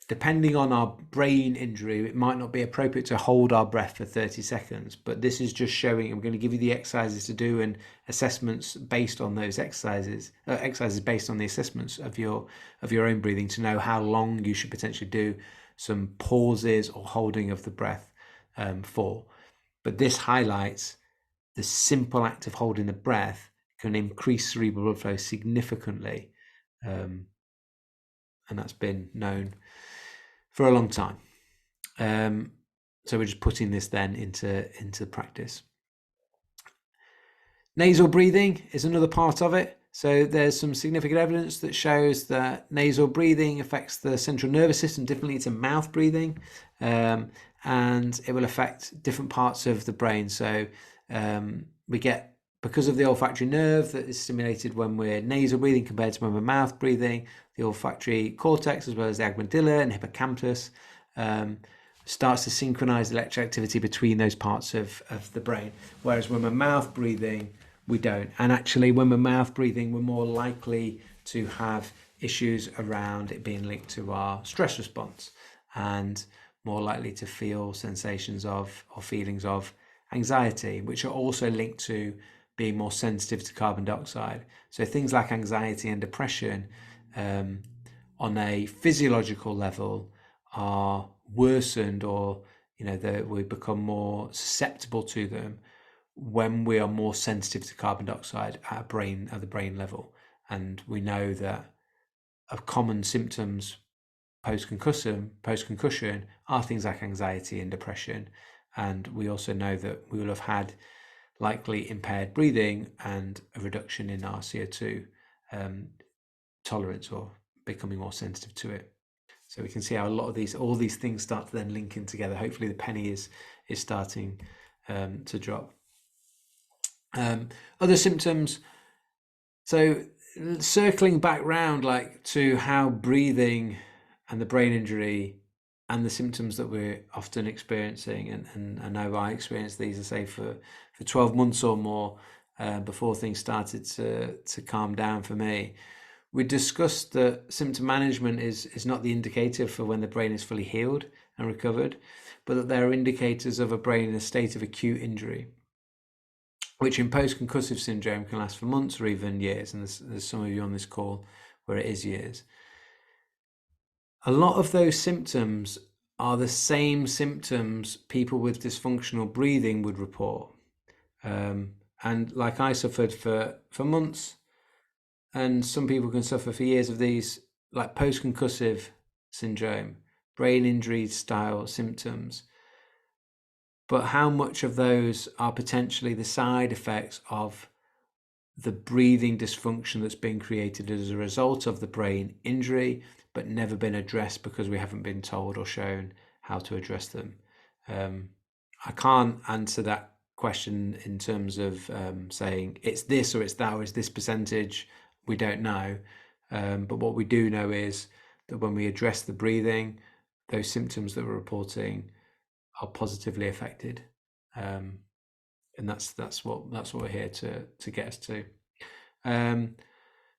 depending on our brain injury, it might not be appropriate to hold our breath for 30 seconds, but this is just showing, I'm going to give you the exercises to do and assessments based on those exercises based on the assessments of your own breathing to know how long you should potentially do some pauses or holding of the breath for. But this highlights the simple act of holding the breath can increase cerebral blood flow significantly. And that's been known for a long time. So we're just putting this then into practice. Nasal breathing is another part of it. So there's some significant evidence that shows that nasal breathing affects the central nervous system differently to mouth breathing, and it will affect different parts of the brain. So we get, because of the olfactory nerve that is stimulated when we're nasal breathing compared to when we're mouth breathing, the olfactory cortex as well as the amygdala and hippocampus starts to synchronize electrical activity between those parts of the brain. Whereas when we're mouth breathing, we don't. And actually, when we're mouth breathing, we're more likely to have issues around it being linked to our stress response and more likely to feel sensations of or feelings of anxiety, which are also linked to being more sensitive to carbon dioxide. So things like anxiety and depression on a physiological level are worsened, or we become more susceptible to them when we are more sensitive to carbon dioxide at the brain level. And we know that of common symptoms post-concussion are things like anxiety and depression. And we also know that we will have had likely impaired breathing and a reduction in our CO2 tolerance or becoming more sensitive to it. So we can see how all these things start to then link in together. Hopefully the penny is starting to drop. Other symptoms. So circling back round to how breathing and the brain injury and the symptoms that we're often experiencing, and I know I experienced these, I say, for 12 months or more before things started to calm down for me. We discussed that symptom management is not the indicator for when the brain is fully healed and recovered, but that there are indicators of a brain in a state of acute injury, which in post-concussive syndrome can last for months or even years. And there's some of you on this call where it is years. A lot of those symptoms are the same symptoms people with dysfunctional breathing would report. And like I suffered for months, and some people can suffer for years of these, like post-concussive syndrome, brain injury style symptoms. But how much of those are potentially the side effects of the breathing dysfunction that's been created as a result of the brain injury, but never been addressed because we haven't been told or shown how to address them? I can't answer that question in terms of saying it's this or it's that or it's this percentage. We don't know. But what we do know is that when we address the breathing, those symptoms that we're reporting are positively affected. And that's what we're here to get us to.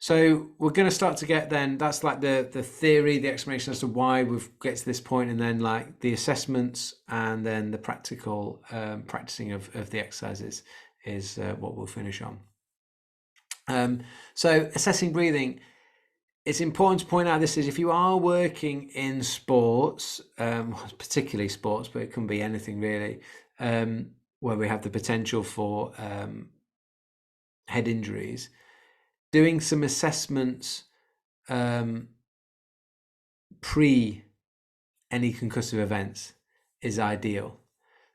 So we're going to start to get then, that's like the theory, the explanation as to why we've get to this point, and then like the assessments and then the practical practicing of the exercises is what we'll finish on. So assessing breathing, it's important to point out this is if you are working in sports, particularly sports, but it can be anything really, where we have the potential for head injuries, doing some assessments pre any concussive events is ideal.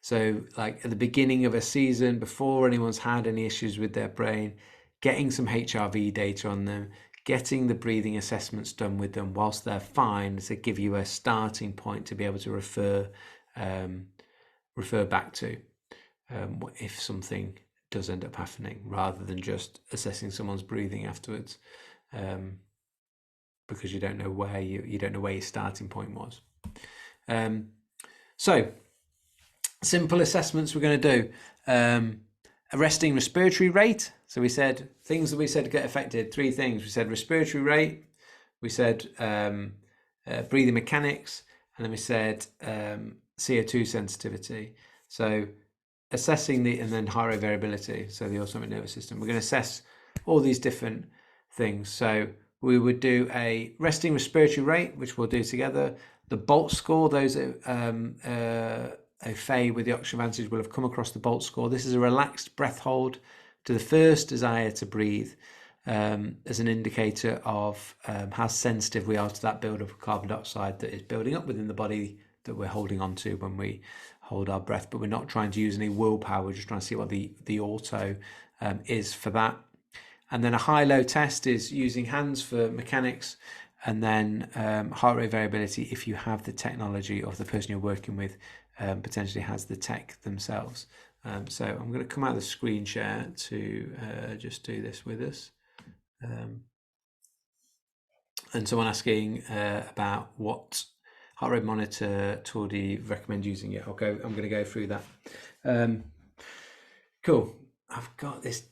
So like at the beginning of a season, before anyone's had any issues with their brain, getting some HRV data on them, getting the breathing assessments done with them whilst they're fine to give you a starting point to be able to refer back to if something does end up happening, rather than just assessing someone's breathing afterwards, because you don't know where your starting point was. So simple assessments we're going to do. A resting respiratory rate. So we said things that we said get affected. 3 things. We said respiratory rate. We said breathing mechanics, and then we said CO2 sensitivity. So assessing and then heart rate variability. So the autonomic nervous system. We're going to assess all these different things. So we would do a resting respiratory rate, which we'll do together. The BOLT score, those a FA with the oxygen advantage will have come across the BOLT score. This is a relaxed breath hold to the first desire to breathe, as an indicator of how sensitive we are to that buildup of carbon dioxide that is building up within the body that we're holding on to when we hold our breath. But we're not trying to use any willpower, we're just trying to see what the auto is for that. And then a high-low test is using hands for mechanics, and then heart rate variability if you have the technology of the person you're working with potentially has the tech themselves. So I'm going to come out of the screen share to just do this with us. And someone asking about what heart rate monitor tool do you recommend using? I'm going to go through that. Cool. I've got this.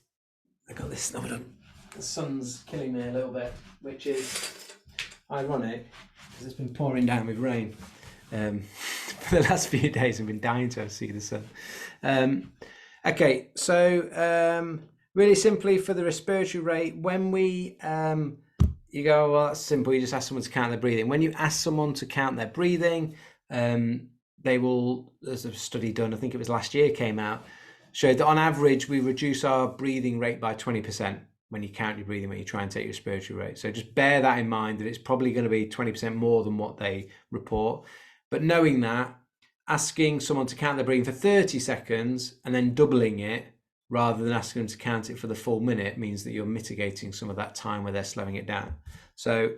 The sun's killing me a little bit, which is ironic because it's been pouring down with rain for the last few days. I've been dying to see the sun. Okay, so really simply for the respiratory rate, when we you go, well, that's simple. You just ask someone to count their breathing. When you ask someone to count their breathing, they will. There's a study done, I think it was last year, came out, showed that on average we reduce our breathing rate by 20% when you count your breathing, when you try and take your respiratory rate. So just bear that in mind, that it's probably going to be 20% more than what they report. But knowing that, asking someone to count their breathing for 30 seconds and then doubling it rather than asking them to count it for the full minute means that you're mitigating some of that time where they're slowing it down. So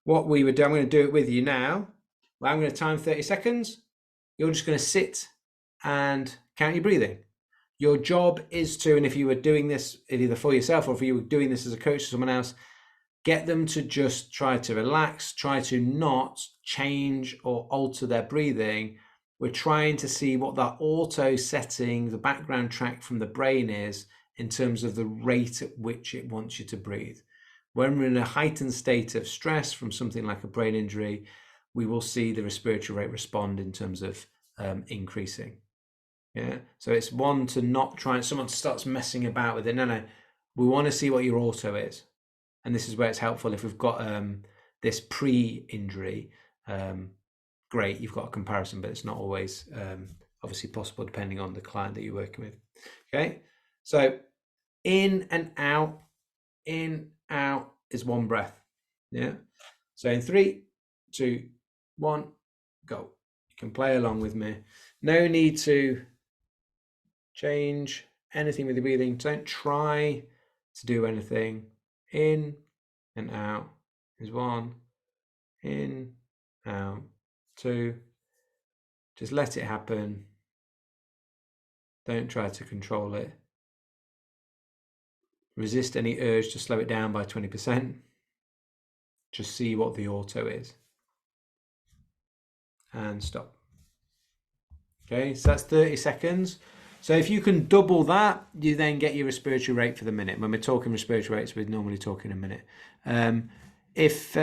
what we would do, I'm going to do it with you now. Well, I'm going to time 30 seconds. You're just going to sit and count your breathing. Your job is to, and if you were doing this either for yourself or if you were doing this as a coach to someone else, get them to just try to relax, try to not change or alter their breathing. We're trying to see what that auto setting, the background track from the brain is in terms of the rate at which it wants you to breathe. When we're in a heightened state of stress from something like a brain injury, we will see the respiratory rate respond in terms of increasing. Yeah, so it's one to not try and someone starts messing about with it. No, we want to see what your auto is, and this is where it's helpful if we've got this pre-injury. Great, you've got a comparison, but it's not always obviously possible depending on the client that you're working with. Okay, so in and out is one breath. Yeah, so in 3, 2, 1, go. You can play along with me. No need to change anything with your breathing. Don't try to do anything. In and out is 1. In, out, 2. Just let it happen. Don't try to control it. Resist any urge to slow it down by 20%. Just see what the auto is. And stop. Okay, so that's 30 seconds. So if you can double that, you then get your respiratory rate for the minute. When we're talking respiratory rates, we're normally talking a minute. If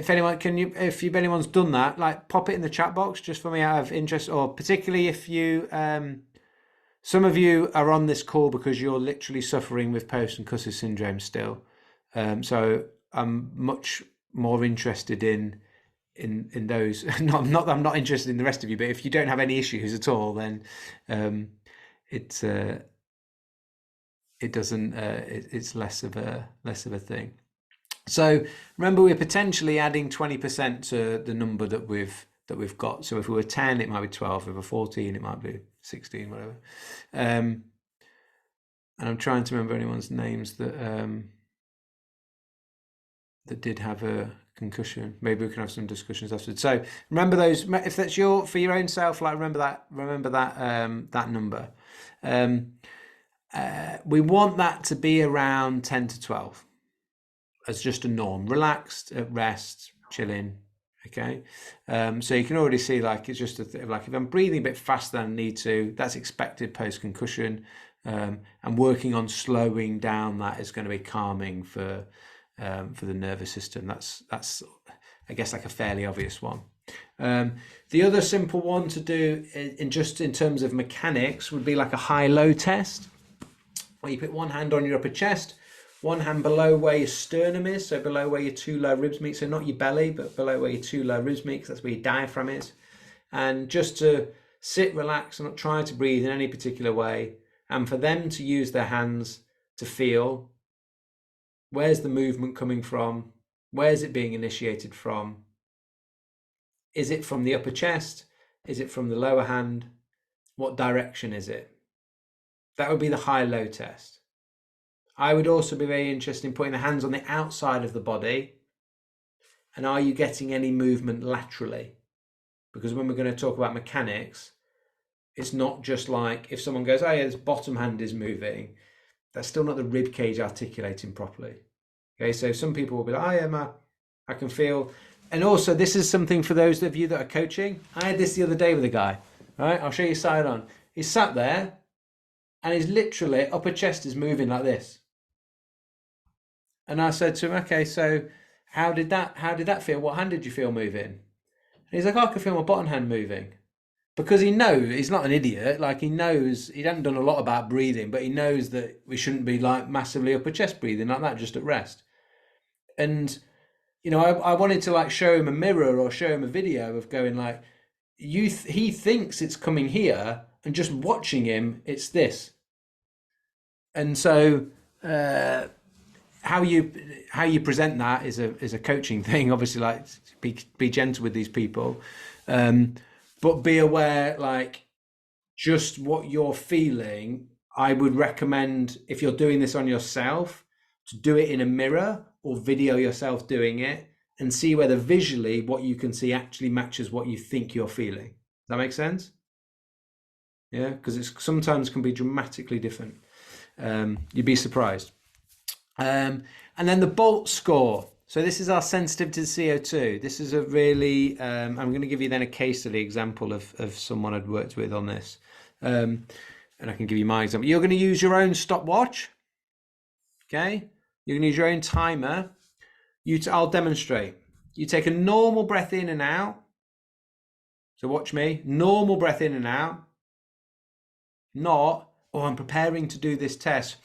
anyone's done that, like pop it in the chat box just for me out of interest, or particularly if you, some of you are on this call because you're literally suffering with post-concussive syndrome still. So I'm much more interested in those. I'm not interested in the rest of you, but if you don't have any issues at all, then it's less of a thing. So remember, we're potentially adding 20% to the number that we've got. So if we were 10, it might be 12. If we were 14, it might be 16, whatever. And I'm trying to remember anyone's names that that did have a concussion. Maybe we can have some discussions afterwards. So remember those. If that's for your own self, like remember that number. We want that to be around 10 to 12 as just a norm. Relaxed, at rest, chilling. Okay, so you can already see like it's just like if I'm breathing a bit faster than I need to, that's expected post concussion. And working on slowing down that is going to be calming for the nervous system. That's I guess like a fairly obvious one. The other simple one to do in terms of mechanics would be like a high-low test, where you put one hand on your upper chest, one hand below where your sternum is, so below where your two lower ribs meet, so not your belly, but below where your two lower ribs meet, because that's where your diaphragm is. And just to sit, relax, and not try to breathe in any particular way, and for them to use their hands to feel, where's the movement coming from? Where's it being initiated from? Is it from the upper chest? Is it from the lower hand? What direction is it? That would be the high-low test. I would also be very interested in putting the hands on the outside of the body. And are you getting any movement laterally? Because when we're going to talk about mechanics, it's not just like if someone goes, oh yeah, this bottom hand is moving. That's still not the rib cage articulating properly. Okay, so some people will be like, oh yeah, I can feel. And also, this is something for those of you that are coaching. I had this the other day with a guy. Right, I'll show you side on. He's sat there, and his literally upper chest is moving like this. And I said to him, okay, so how did that feel? What hand did you feel moving? And he's like, oh, I can feel my bottom hand moving. Because he knows, he's not an idiot, like he knows, he hasn't done a lot about breathing, but he knows that we shouldn't be like massively upper chest breathing like that, just at rest. And, you know, I wanted to like show him a mirror or show him a video of going like, he thinks it's coming here, and just watching him, it's this. And so, how you present that is a coaching thing. Obviously, like be gentle with these people, but be aware, like just what you're feeling. I would recommend, if you're doing this on yourself, to do it in a mirror or video yourself doing it, and see whether visually what you can see actually matches what you think you're feeling. Does that make sense? Yeah, because it sometimes can be dramatically different. You'd be surprised. And then the BOLT score. So this is our sensitivity to CO2. This is a really, I'm going to give you then a case study example of someone I'd worked with on this. And I can give you my example. You're going to use your own stopwatch. Okay. You're going to use your own timer. I'll demonstrate. You take a normal breath in and out. So watch me. Normal breath in and out. Not, oh, I'm preparing to do this test.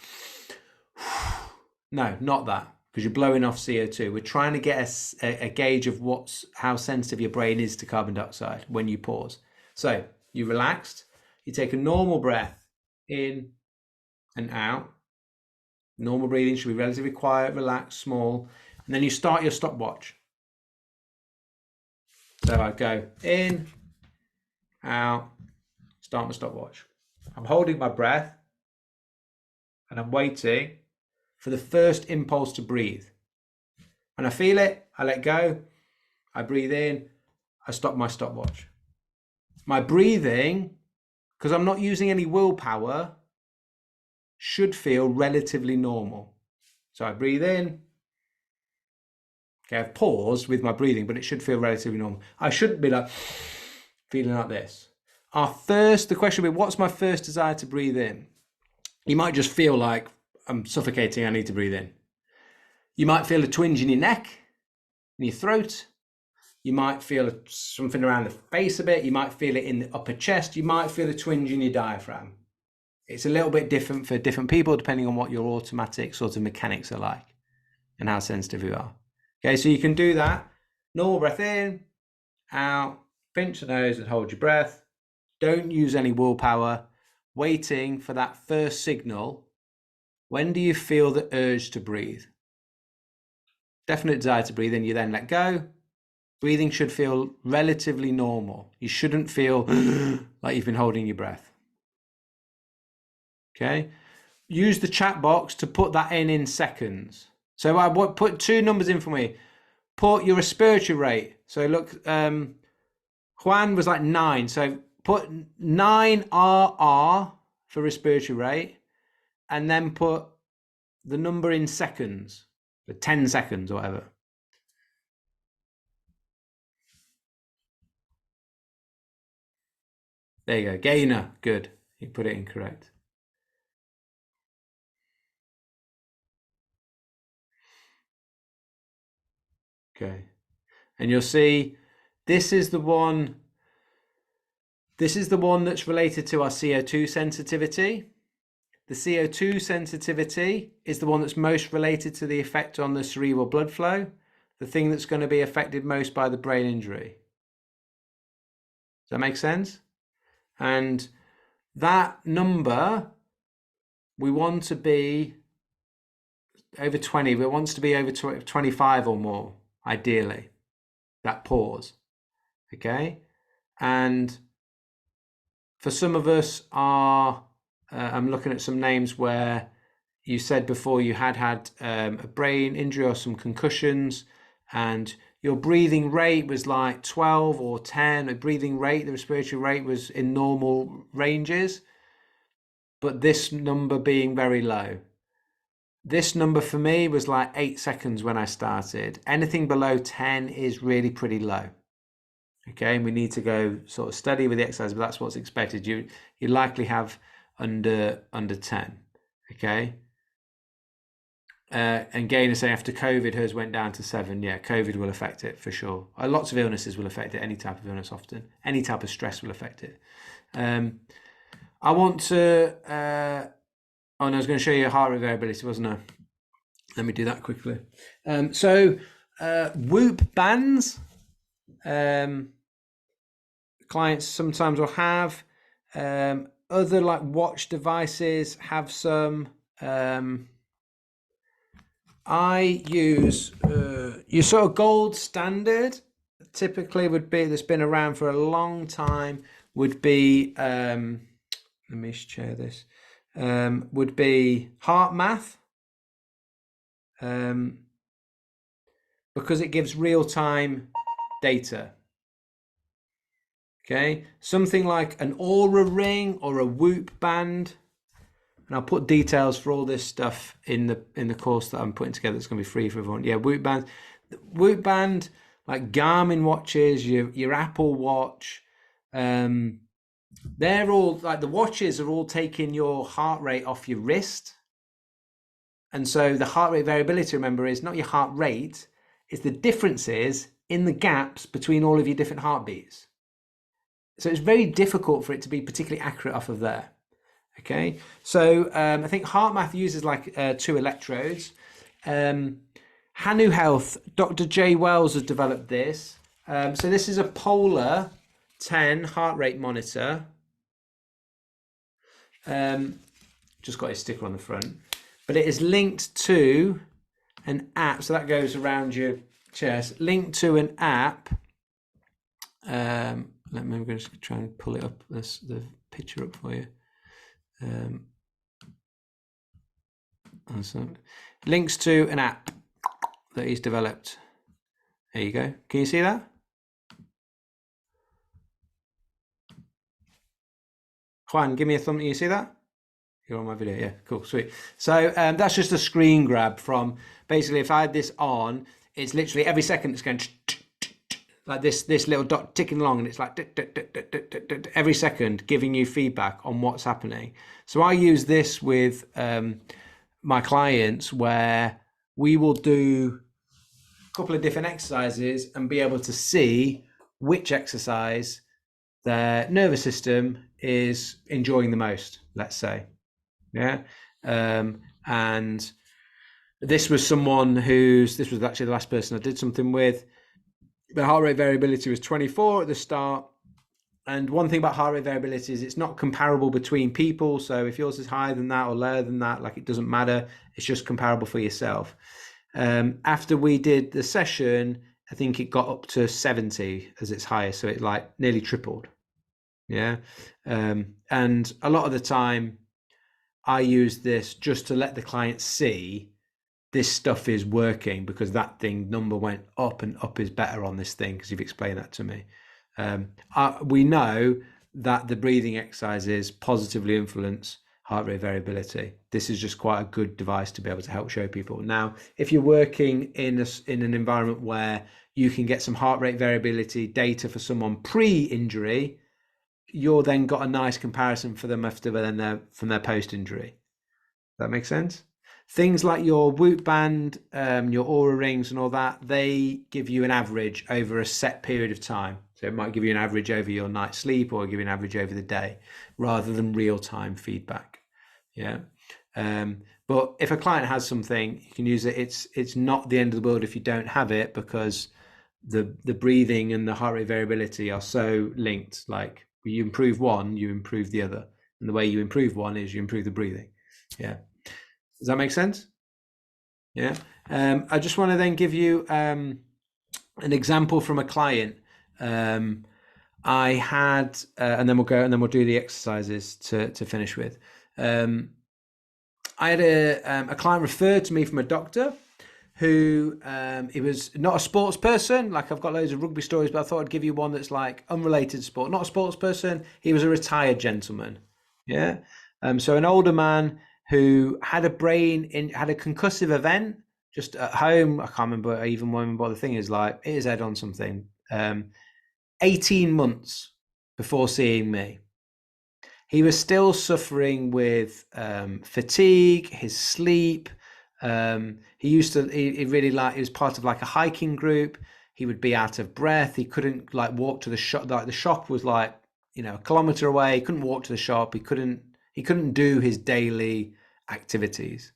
No, not that, because you're blowing off CO2. We're trying to get a gauge of how sensitive your brain is to carbon dioxide when you pause. So you relaxed, you take a normal breath in and out. Normal breathing should be relatively quiet, relaxed, small. And then you start your stopwatch. So I go in, out, start my stopwatch. I'm holding my breath and I'm waiting for the first impulse to breathe. When I feel it, I let go. I breathe in, I stop my stopwatch. My breathing, because I'm not using any willpower, should feel relatively normal. So I breathe in. Okay, I've paused with my breathing, but it should feel relatively normal. I shouldn't be like feeling like this. The question would be, what's my first desire to breathe in? You might just feel like I'm suffocating, I need to breathe in. You might feel a twinge in your neck, in your throat. You might feel something around the face a bit. You might feel it in the upper chest. You might feel a twinge in your diaphragm. It's a little bit different for different people, depending on what your automatic sort of mechanics are like and how sensitive you are. Okay, so you can do that. Normal breath in, out, pinch the nose and hold your breath. Don't use any willpower. Waiting for that first signal. When do you feel the urge to breathe? Definite desire to breathe in, you then let go. Breathing should feel relatively normal. You shouldn't feel like you've been holding your breath. Okay? Use the chat box to put that in seconds. So I put two numbers in for me. Put your respiratory rate. So look, Juan was like 9. So put 9 RR for respiratory rate, and then put the number in seconds, for 10 seconds or whatever. There you go. Gainer. Good. You put it in correct. Okay. And you'll see this is the one. This is the one that's related to our CO2 sensitivity. The CO2 sensitivity is the one that's most related to the effect on the cerebral blood flow, the thing that's going to be affected most by the brain injury. Does that make sense? And that number, we want to be over 20. We want to be over 25 or more, ideally, that pause. Okay? And for some of us I'm looking at some names where you said before you had a brain injury or some concussions, and your breathing rate was like 12 or 10. The breathing rate, the respiratory rate was in normal ranges, but this number being very low. This number for me was like 8 seconds when I started. Anything below 10 is really pretty low. Okay, and we need to go sort of steady with the exercise, but that's what's expected. You likely have under 10. Okay. And Gain is saying after COVID, hers went down to 7. Yeah, COVID will affect it for sure. Lots of illnesses will affect it. Any type of illness, often. Any type of stress will affect it. I want to. Oh, no, I was going to show you heart rate variability, wasn't I? Let me do that quickly. So Whoop bands. Clients sometimes will have. Other like watch devices have some. I use your sort of gold standard typically would be, that's been around for a long time, would be let me share this, would be heart math, because it gives real-time data. Okay, something like an Aura ring or a Whoop band, and I'll put details for all this stuff in the course that I'm putting together. It's going to be free for everyone. Yeah, Whoop band, like Garmin watches, your Apple Watch, they're all like, the watches are all taking your heart rate off your wrist, and so the heart rate variability, remember, is not your heart rate; it's the differences in the gaps between all of your different heartbeats. So it's very difficult for it to be particularly accurate off of there. Okay, so I think HeartMath uses like 2 electrodes. Hanu Health, Dr. J. Wells has developed this. So this is a Polar 10 heart rate monitor. Just got a sticker on the front, but it is linked to an app. So that goes around your chest, linked to an app. Let me, I'm going to try and pull it up, the picture up for you. So links to an app that he's developed. There you go. Can you see that? Juan, give me a thumb. You see that? You're on my video. Yeah, cool, sweet. So that's just a screen grab from, basically, if I had this on, it's literally every second it's going like this little dot ticking along, and it's like every second giving you feedback on what's happening. So I use this with my clients, where we will do a couple of different exercises and be able to see which exercise their nervous system is enjoying the most, let's say. Yeah. And this was someone this was actually the last person I did something with. The heart rate variability was 24 at the start. And one thing about heart rate variability is it's not comparable between people. So if yours is higher than that or lower than that, like, it doesn't matter. It's just comparable for yourself. After we did the session, I think it got up to 70 as its highest. So it like nearly tripled. Yeah. And a lot of the time I use this just to let the client see this stuff is working because that thing number went up, and up is better on this thing because you've explained that to me. We know that the breathing exercises positively influence heart rate variability. This is just quite a good device to be able to help show people. Now, if you're working in an environment where you can get some heart rate variability data for someone pre-injury, you're then got a nice comparison for them from their post-injury. That makes sense? Things like your Whoop band, your Aura rings and all that, they give you an average over a set period of time. So it might give you an average over your night's sleep, or give you an average over the day, rather than real-time feedback. Yeah. But if a client has something, you can use it. It's not the end of the world if you don't have it, because the breathing and the heart rate variability are so linked. Like, you improve one, you improve the other. And the way you improve one is you improve the breathing. Yeah. Does that make sense? Yeah. I just want to then give you an example from a client. I had, and then we'll do the exercises to finish with. I had a client referred to me from a doctor who he was not a sports person. Like, I've got loads of rugby stories, but I thought I'd give you one that's like unrelated to sport. Not a sports person. He was a retired gentleman. Yeah. So an older man who had a concussive event just at home. I can't remember what the thing is, like, hit his head on something. 18 months before seeing me. He was still suffering with fatigue, his sleep. He was part of like a hiking group. He would be out of breath. He couldn't like walk to the shop. Like, the shop was like, a kilometer away. He couldn't walk to the shop. He couldn't do his daily activities.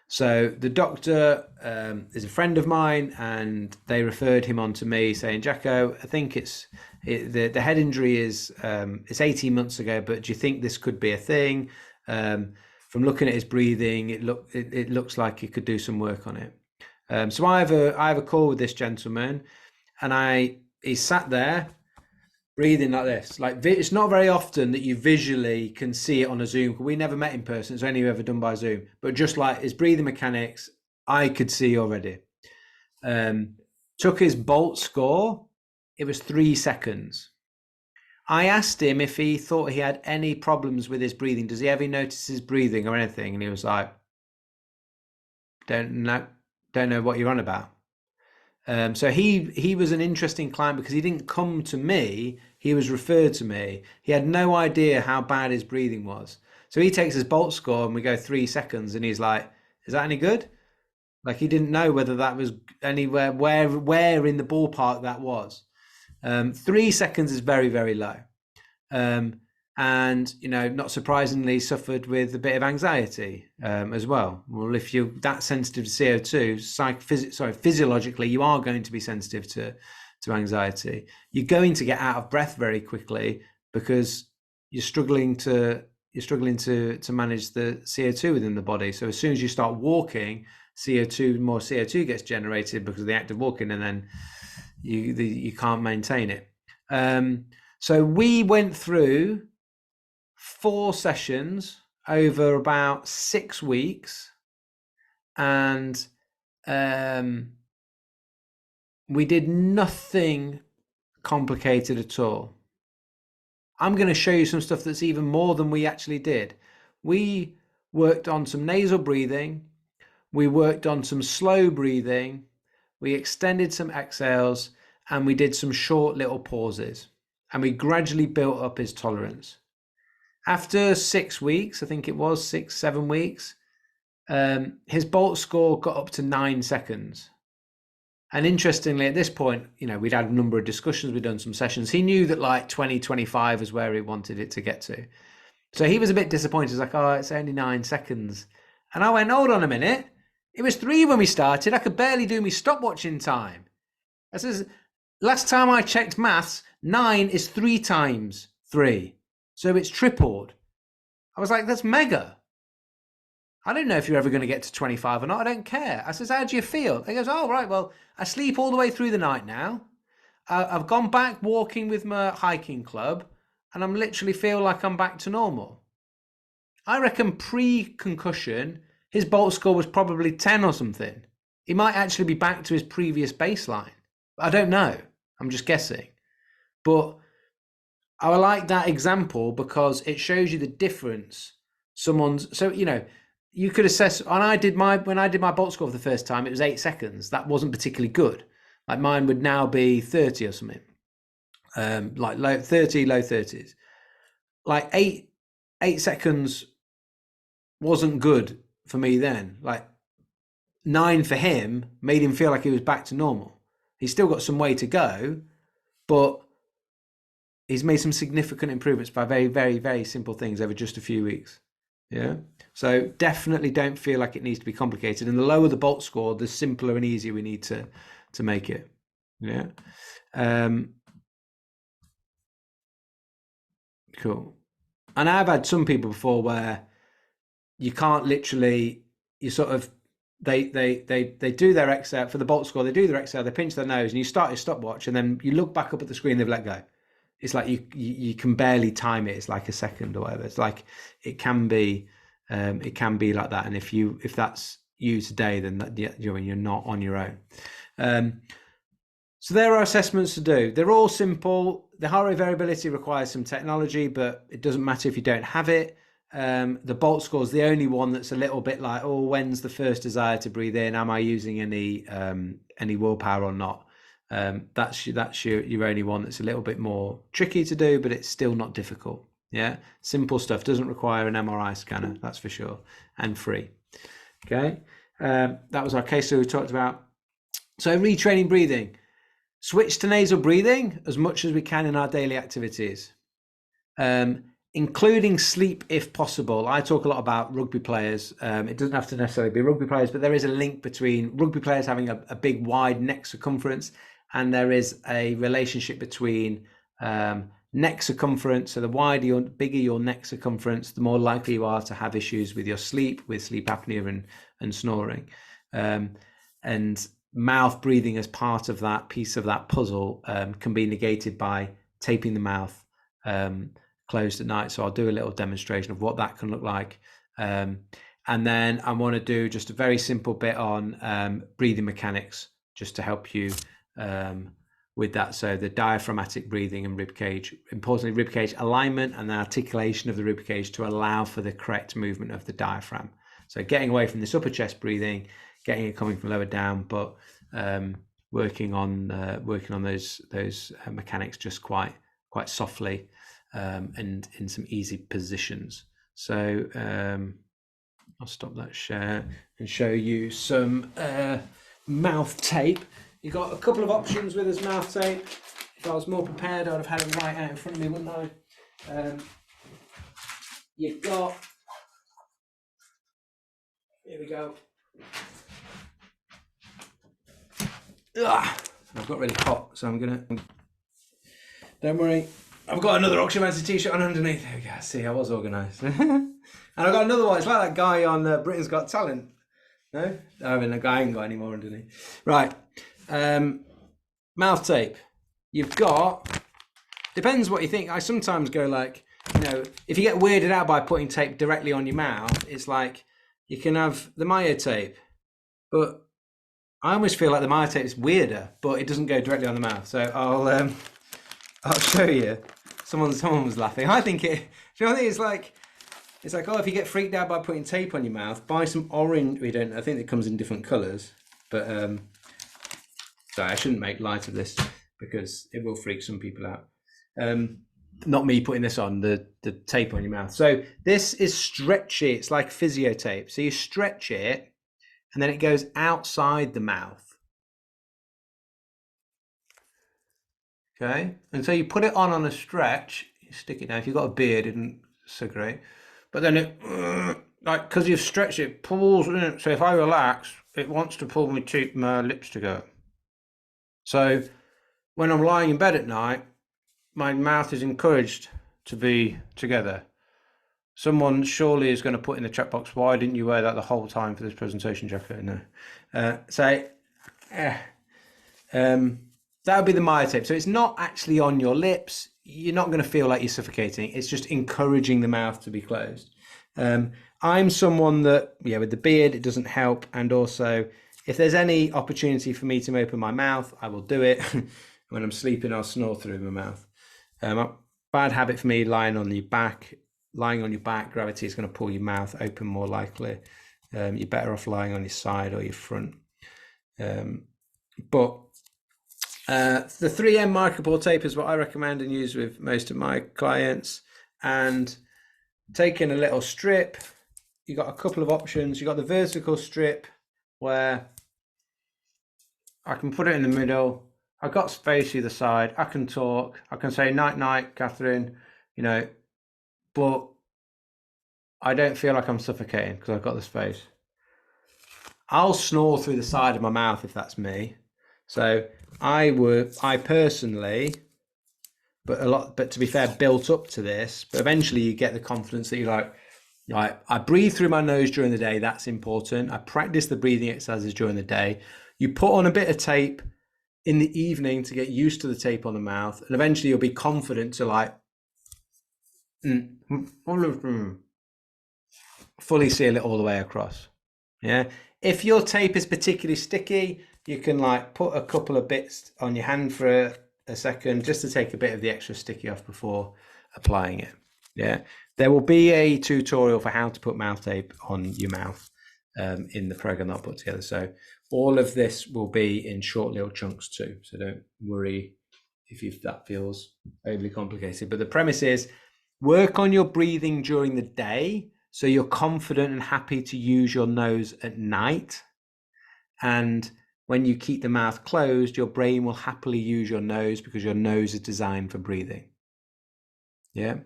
So the doctor is a friend of mine, and they referred him on to me, saying, Jacko, I think the head injury is it's 18 months ago, but do you think this could be a thing? From looking at his breathing, it looks like he could do some work on it. So I have a call with this gentleman, and he sat there breathing like this. Like, it's not very often that you visually can see it on a Zoom. We never met in person. It's only ever done by Zoom. But just like his breathing mechanics, I could see already. Took his Bolt score. It was 3 seconds. I asked him if he thought he had any problems with his breathing. Does he ever notice his breathing or anything? And he was like, don't know what you're on about. So he was an interesting client because he didn't come to me, he was referred to me. He had no idea how bad his breathing was. So he takes his Bolt score and we go 3 seconds, and he's like, is that any good? Like, he didn't know whether that was anywhere, where in the ballpark that was. 3 seconds is very, very low. And, not surprisingly, suffered with a bit of anxiety as well. Well, if you're that sensitive to CO2, physiologically, you are going to be sensitive to anxiety. You're going to get out of breath very quickly because you're struggling to manage the CO2 within the body. So as soon as you start walking, more CO2 gets generated because of the act of walking, and then you can't maintain it. So we went through 4 sessions over about 6 weeks, and we did nothing complicated at all. I'm going to show you some stuff that's even more than we actually did. We worked on some nasal breathing. We worked on some slow breathing. We extended some exhales, and we did some short little pauses, and we gradually built up his tolerance. After 6 weeks, I think it was 6-7 weeks, his Bolt score got up to 9 seconds. And interestingly, at this point, we'd had a number of discussions, we'd done some sessions. He knew that like 20-25 is where he wanted it to get to. So he was a bit disappointed. He's like, oh, it's only 9 seconds. And I went, hold on a minute. It was 3 when we started. I could barely do my stopwatch in time. I says, last time I checked maths, 9 is 3 times 3. So it's tripled. I was like, that's mega. I don't know if you're ever going to get to 25 or not. I don't care. I says, how do you feel? He goes, oh, right, well, I sleep all the way through the night now. I've gone back walking with my hiking club, and I'm literally feel like I'm back to normal. I reckon pre-concussion, his bolt score was probably 10 or something. He might actually be back to his previous baseline. I don't know. I'm just guessing. But I like that example because it shows you the difference. So you could assess. And when I did my bolt score for the first time, it was 8 seconds. That wasn't particularly good. Like mine would now be 30 or something. Like low 30s. Like 8 seconds wasn't good for me then. Like 9 for him made him feel like he was back to normal. He's still got some way to go, but he's made some significant improvements by very, very, very simple things over just a few weeks. Yeah. So definitely don't feel like it needs to be complicated. And the lower the bolt score, the simpler and easier we need to make it. Yeah. Cool. And I've had some people before where you can't literally, you sort of, they do their exhale for the bolt score. They do their exhale, they pinch their nose, and you start your stopwatch, and then you look back up at the screen, they've let go. It's like you can barely time it. It's like a second or whatever. It's like it can be like that. And if that's you today, then you're not on your own. So there are assessments to do. They're all simple. The heart rate variability requires some technology, but it doesn't matter if you don't have it. The bolt score is the only one that's a little bit like, oh, when's the first desire to breathe in? Am I using any willpower or not? That's your only one that's a little bit more tricky to do, but it's still not difficult. Yeah, simple stuff, doesn't require an MRI scanner, that's for sure, and free. Okay, that was our case study we talked about. So retraining breathing, switch to nasal breathing as much as we can in our daily activities, including sleep if possible. I talk a lot about rugby players. It doesn't have to necessarily be rugby players, but there is a link between rugby players having a big wide neck circumference, and there is a relationship between neck circumference. So the bigger your neck circumference, the more likely you are to have issues with your sleep, with sleep apnea and snoring. And mouth breathing as part of that piece of that puzzle can be negated by taping the mouth closed at night. So I'll do a little demonstration of what that can look like. And then I want to do just a very simple bit on breathing mechanics, just to help you with that. So the diaphragmatic breathing and rib cage, importantly rib cage alignment and the articulation of the rib cage to allow for the correct movement of the diaphragm. So getting away from this upper chest breathing, getting it coming from lower down, but working on those mechanics just quite softly and in some easy positions. So I'll stop that share and show you some mouth tape. You've got a couple of options with this mouth tape. If I was more prepared, I'd have had it right out in front of me, wouldn't I? You've got, here we go. I've got really hot, so I'm gonna, don't worry, I've got another Oxygen Man's t-shirt on underneath. There we go. See, I was organised. And I've got another one. It's like that guy on Britain's Got Talent. No? I mean, I ain't got any more underneath. Right. Mouth tape. You've got, depends what you think. I sometimes go like, if you get weirded out by putting tape directly on your mouth, it's like you can have the Myo tape. But I almost feel like the Myo tape is weirder, but it doesn't go directly on the mouth. So I'll show you. Someone was laughing. I think it's like, oh, if you get freaked out by putting tape on your mouth, buy some orange. I think it comes in different colours, but sorry, I shouldn't make light of this because it will freak some people out. Not me putting this on, the tape on your mouth. So this is stretchy. It's like physio tape. So you stretch it, and then it goes outside the mouth. Okay, and so you put it on a stretch, you stick it down. If you've got a beard, it isn't so great, but then it, like, because you've stretched it, pulls in. So if I relax, it wants to pull my lips together. So when I'm lying in bed at night, my mouth is encouraged to be together. Someone surely is going to put in the chat box, why didn't you wear that the whole time for this presentation, Jacko? No. That would be the Myo tape. So it's not actually on your lips. You're not going to feel like you're suffocating. It's just encouraging the mouth to be closed. I'm someone that, yeah, with the beard, it doesn't help. And also, if there's any opportunity for me to open my mouth, I will do it. When I'm sleeping, I'll snore through my mouth. Bad habit for me, lying on your back. Lying on your back, gravity is going to pull your mouth open more likely. You're better off lying on your side or your front. But the 3M micropore tape is what I recommend and use with most of my clients. And taking a little strip, you got a couple of options. You got the vertical strip where I can put it in the middle. I've got space either side. I can talk. I can say night night, Catherine, but I don't feel like I'm suffocating because I've got the space. I'll snore through the side of my mouth if that's me. So I personally, but to be fair, built up to this, but eventually you get the confidence that you're like, I breathe through my nose during the day. That's important. I practice the breathing exercises during the day. You put on a bit of tape in the evening to get used to the tape on the mouth, and eventually you'll be confident to fully seal it all the way across. Yeah. If your tape is particularly sticky, you can put a couple of bits on your hand for a second just to take a bit of the extra sticky off before applying it. Yeah. There will be a tutorial for how to put mouth tape on your mouth in the program that I'll put together. So all of this will be in short little chunks too. So don't worry if that feels overly complicated. But the premise is work on your breathing during the day so you're confident and happy to use your nose at night. And when you keep the mouth closed, your brain will happily use your nose because your nose is designed for breathing. Yeah.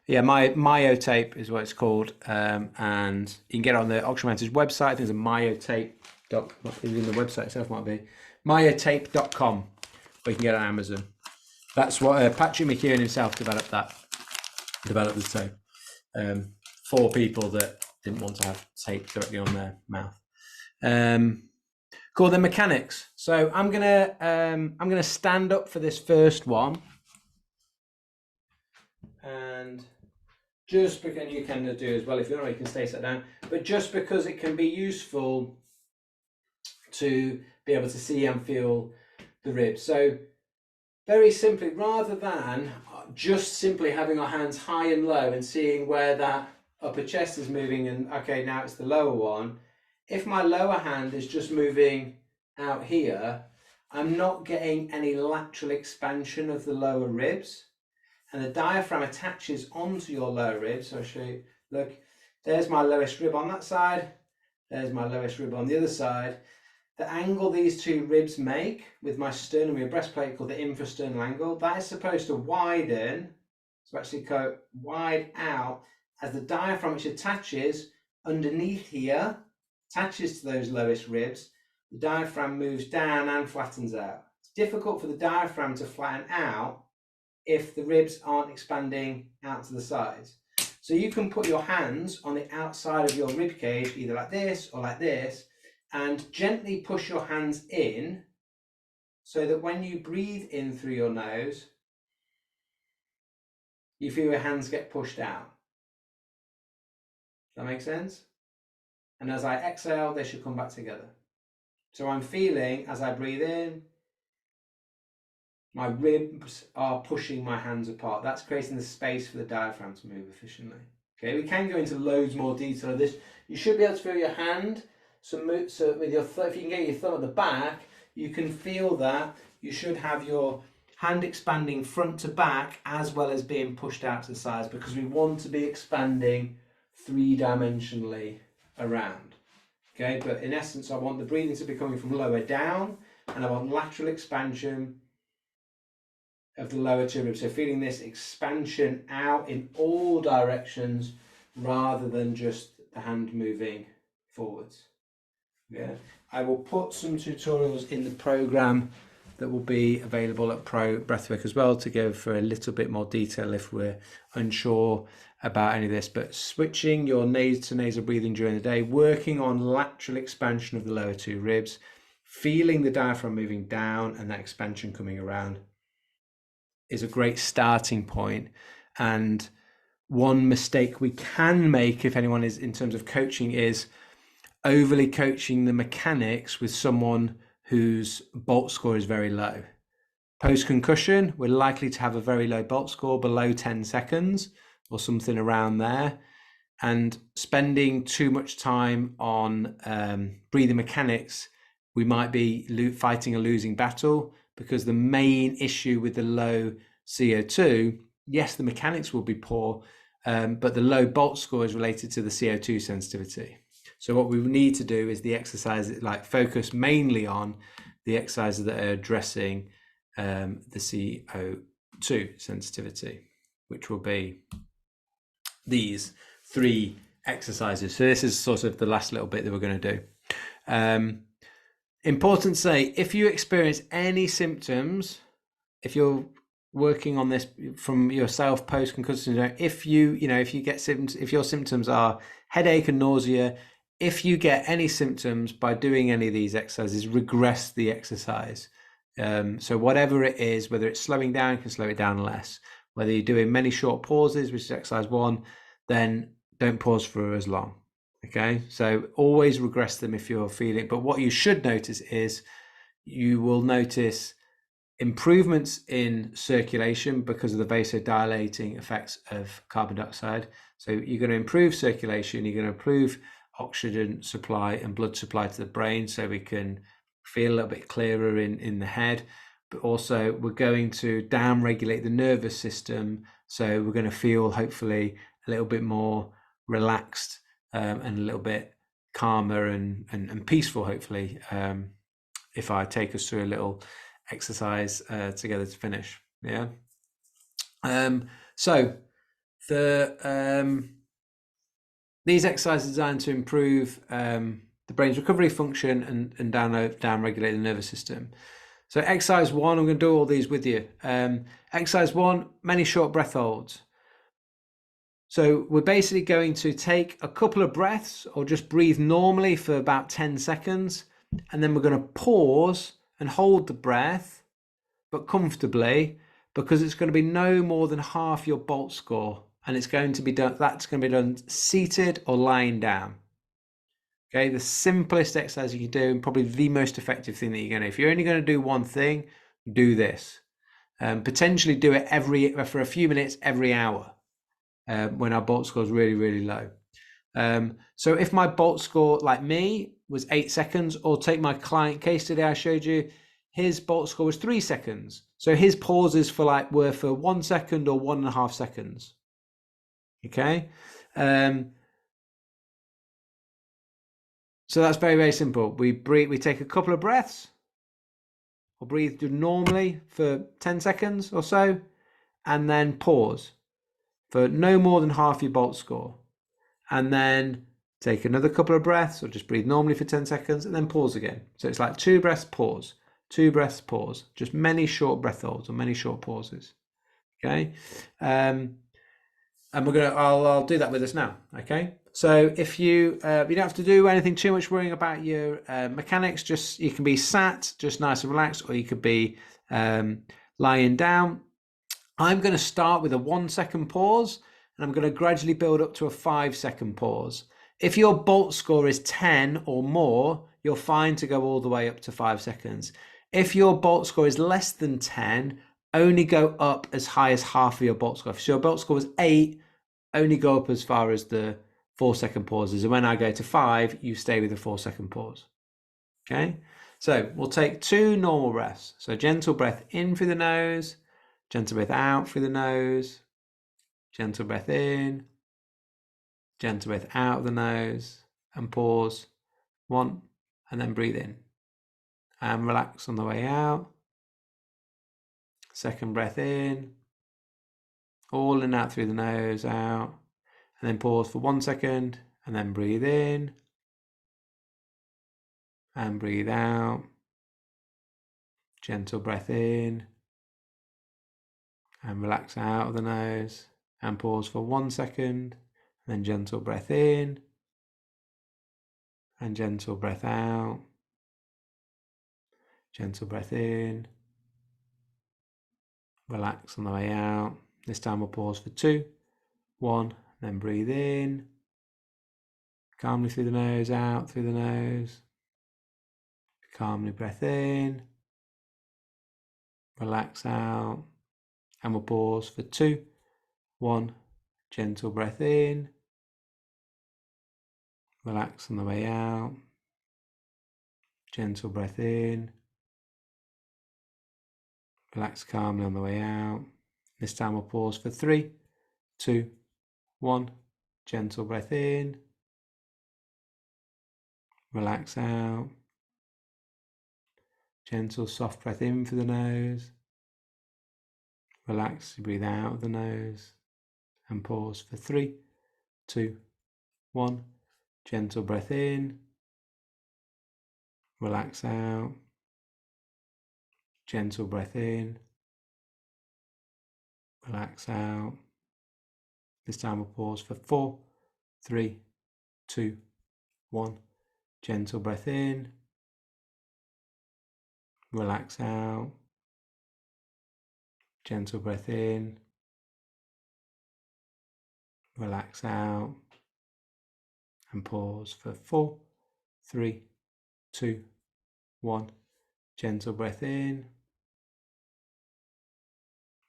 My myotape is what it's called. And you can get it on the Oxford Mentors website. There's a myotape. Even the website itself might be myotape.com, or you can get it on Amazon. That's what Patrick McKeown himself developed the tape for people that didn't want to have tape directly on their mouth. Cool. The mechanics. So I'm gonna stand up for this first one, and just because you can do as well if you want, you can stay sat down. But just because it can be useful to be able to see and feel the ribs. So very simply, rather than just simply having our hands high and low and seeing where that upper chest is moving and okay, now it's the lower one. If my lower hand is just moving out here, I'm not getting any lateral expansion of the lower ribs, and the diaphragm attaches onto your lower ribs. So I'll show you, look, there's my lowest rib on that side, there's my lowest rib on the other side. The angle these two ribs make with my sternum and breastplate, called the infrasternal angle, that is supposed to widen, so actually go wide out as the diaphragm, which attaches underneath here, attaches to those lowest ribs. The diaphragm moves down and flattens out. It's difficult for the diaphragm to flatten out if the ribs aren't expanding out to the sides. So you can put your hands on the outside of your rib cage, either like this or like this, and gently push your hands in so that when you breathe in through your nose, you feel your hands get pushed out. Does that make sense? And as I exhale, they should come back together. So I'm feeling, as I breathe in, my ribs are pushing my hands apart. That's creating the space for the diaphragm to move efficiently. Okay, we can go into loads more detail of this. You should be able to feel your hand. So with your if you can get your thumb at the back, you can feel that. You should have your hand expanding front to back as well as being pushed out to the sides, because we want to be expanding three-dimensionally around. Okay, but in essence, I want the breathing to be coming from lower down, and I want lateral expansion of the lower two ribs. So feeling this expansion out in all directions rather than just the hand moving forwards. Yeah, I will put some tutorials in the program that will be available at Pro Breathwork as well to go for a little bit more detail if we're unsure about any of this. But switching your nose to nasal breathing during the day, working on lateral expansion of the lower two ribs, feeling the diaphragm moving down and that expansion coming around is a great starting point. And one mistake we can make, if anyone is, in terms of coaching, is overly coaching the mechanics with someone whose bolt score is very low. Post-concussion, we're likely to have a very low bolt score, below 10 seconds or something around there. And spending too much time on breathing mechanics, we might be fighting a losing battle, because the main issue with the low CO2, yes, the mechanics will be poor, but the low bolt score is related to the CO2 sensitivity. So what we need to do is the exercises, like focus mainly on the exercises that are addressing the CO2 sensitivity, which will be these 3 exercises. So this is sort of the last little bit that we're going to do. Important to say, if you experience any symptoms, if you're working on this from yourself post-concussion, if you get symptoms, if your symptoms are headache and nausea, if you get any symptoms by doing any of these exercises, regress the exercise. So whatever it is, whether it's slowing down, you can slow it down less. Whether you're doing many short pauses, which is exercise 1, then don't pause for as long. Okay, so always regress them if you're feeling. But what you should notice is you will notice improvements in circulation because of the vasodilating effects of carbon dioxide. So you're going to improve circulation, you're going to improve oxygen supply and blood supply to the brain, so we can feel a little bit clearer in the head. But also we're going to down regulate the nervous system, so we're going to feel hopefully a little bit more relaxed and a little bit calmer and peaceful, hopefully, if I take us through a little exercise together to finish. Yeah. So these exercises are designed to improve the brain's recovery function and down regulate the nervous system. So exercise 1, I'm going to do all these with you. Exercise 1, many short breath holds. So we're basically going to take a couple of breaths, or just breathe normally for about 10 seconds. And then we're going to pause and hold the breath, but comfortably, because it's going to be no more than half your bolt score. And it's going to be done, that's going to be done seated or lying down. Okay, the simplest exercise you can do, and probably the most effective thing that you're going to do. If you're only going to do one thing, do this. Potentially do it for a few minutes every hour when our bolt score is really, really low. So if my bolt score, like me, was 8 seconds, or take my client case today I showed you, his bolt score was 3 seconds. So his pauses were for 1 second or 1.5 seconds. Okay. So that's very, very simple. We take a couple of breaths, or breathe normally for 10 seconds or so, and then pause for no more than half your bolt score. And then take another couple of breaths, or just breathe normally for 10 seconds, and then pause again. So it's like 2 breaths, pause, 2 breaths, pause, just many short breath holds or many short pauses. Okay. And I'll do that with us now. Okay. So if you don't have to do anything too much worrying about your mechanics, just you can be sat, just nice and relaxed, or you could be lying down. I'm going to start with a 1 second pause, and I'm going to gradually build up to a 5 second pause. If your bolt score is 10 or more, you're fine to go all the way up to 5 seconds. If your bolt score is less than 10, only go up as high as half of your bolt score. If your bolt score is 8, only go up as far as the 4 second pauses. And when I go to 5, you stay with the 4 second pause. Okay, so we'll take 2 normal breaths. So gentle breath in through the nose, gentle breath out through the nose, gentle breath in, gentle breath out of the nose, and pause. 1, and then breathe in. And relax on the way out. Second breath in, all in and out through the nose, out. And then pause for 1 second, and then breathe in. And breathe out. Gentle breath in. And relax out of the nose. And pause for 1 second. And then gentle breath in. And gentle breath out. Gentle breath in. Relax on the way out. This time we'll pause for 2, 1, then breathe in. Calmly through the nose, out through the nose. Calmly breath in. Relax out. And we'll pause for 2, 1. Gentle breath in. Relax on the way out. Gentle breath in. Relax calmly on the way out. This time we'll pause for 3, 2, 1. Gentle breath in. Relax out. Gentle soft breath in through the nose. Relax, breathe out of the nose. And pause for 3, 2, 1. Gentle breath in. Relax out. Gentle breath in. Relax out. This time we'll pause for 4, 3, 2, 1. Gentle breath in. Relax out. Gentle breath in. Relax out. And pause for 4, 3, 2, 1. Gentle breath in.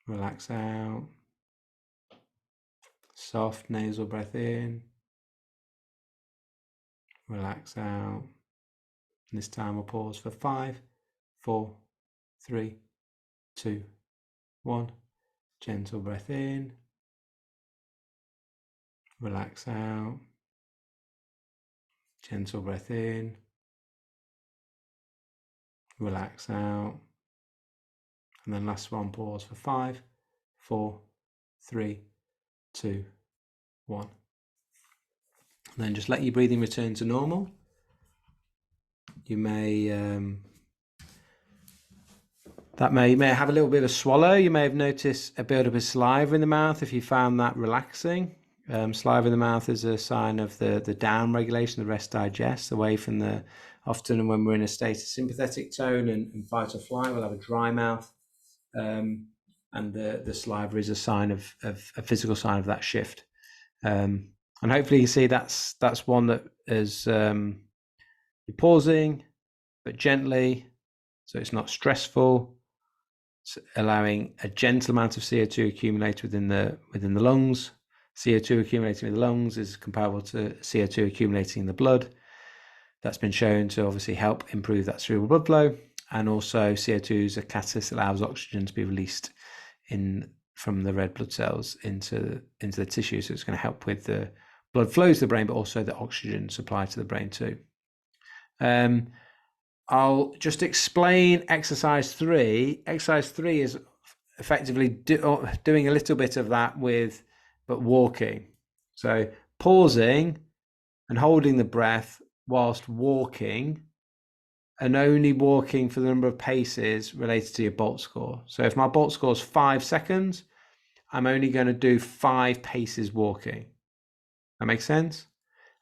Relax out. Soft nasal breath in. Relax out. And this time we'll pause for 5, 4, 3, 2, 1. Gentle breath in. Relax out. Gentle breath in. Relax out. And then last one, pause for 5, 4, 3, 2, 1. And then just let your breathing return to normal. You may you may have a little bit of swallow. You may have noticed a build-up of saliva in the mouth if you found that relaxing. Saliva in the mouth is a sign of the down regulation, the rest digest, away from the, often when we're in a state of sympathetic tone and fight or flight, we'll have a dry mouth. And the saliva is a sign of a physical sign of that shift. And hopefully you can see that's one that is you're pausing, but gently, so it's not stressful. It's allowing a gentle amount of CO2 accumulate within the lungs. CO2 accumulating in the lungs is comparable to CO2 accumulating in the blood. That's been shown to obviously help improve that cerebral blood flow. And also CO2 is a catalyst that allows oxygen to be released from the red blood cells into the tissue. So it's going to help with the blood flow to the brain, but also the oxygen supply to the brain too. I'll just explain exercise 3. Exercise 3 is effectively doing a little bit of that but walking. So pausing and holding the breath whilst walking, and only walking for the number of paces related to your BOLT score. So if my BOLT score is 5 seconds, I'm only going to do 5 paces walking. That makes sense?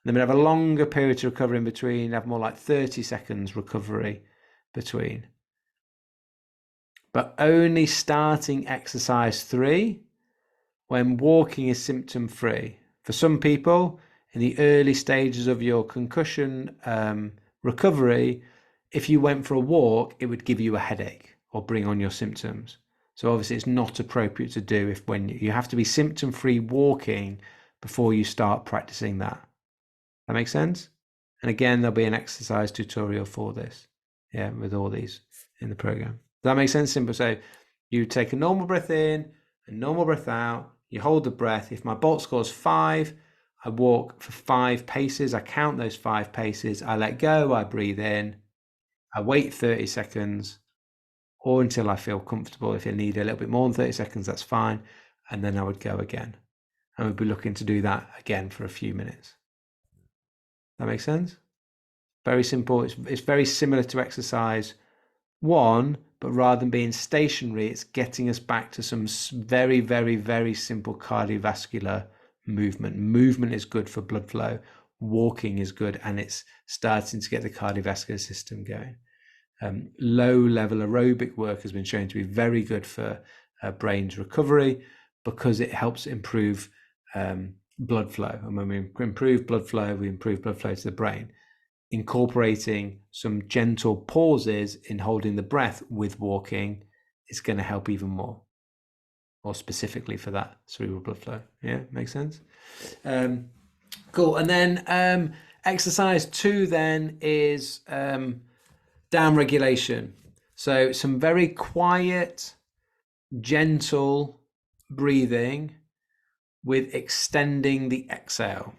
Then we have a longer period to recover in between, have more like 30 seconds recovery between. But only starting exercise 3 when walking is symptom free. For some people, in the early stages of your concussion recovery, if you went for a walk, it would give you a headache or bring on your symptoms. So obviously it's not appropriate to do when you have to be symptom free walking before you start practicing that. That makes sense? And again, there'll be an exercise tutorial for this, with all these in the program. Does that make sense? Simple. So you take a normal breath in, a normal breath out, you hold the breath. If my BOLT score is 5, I walk for 5 paces. I count those 5 paces. I let go, I breathe in, I wait 30 seconds or until I feel comfortable. If you need a little bit more than 30 seconds, that's fine. And then I would go again. And we'd be looking to do that again for a few minutes. That makes sense? Very simple. It's very similar to exercise 1, but rather than being stationary, it's getting us back to some very, very, very simple cardiovascular movement. Movement is good for blood flow. Walking is good, and it's starting to get the cardiovascular system going. Low-level aerobic work has been shown to be very good for brain's recovery because it helps improve blood flow. And when we improve blood flow, we improve blood flow to the brain. Incorporating some gentle pauses in holding the breath with walking is going to help even more, or specifically for that cerebral blood flow. Yeah, makes sense. Cool. And then exercise 2 then is down regulation. So some very quiet, gentle breathing with extending the exhale.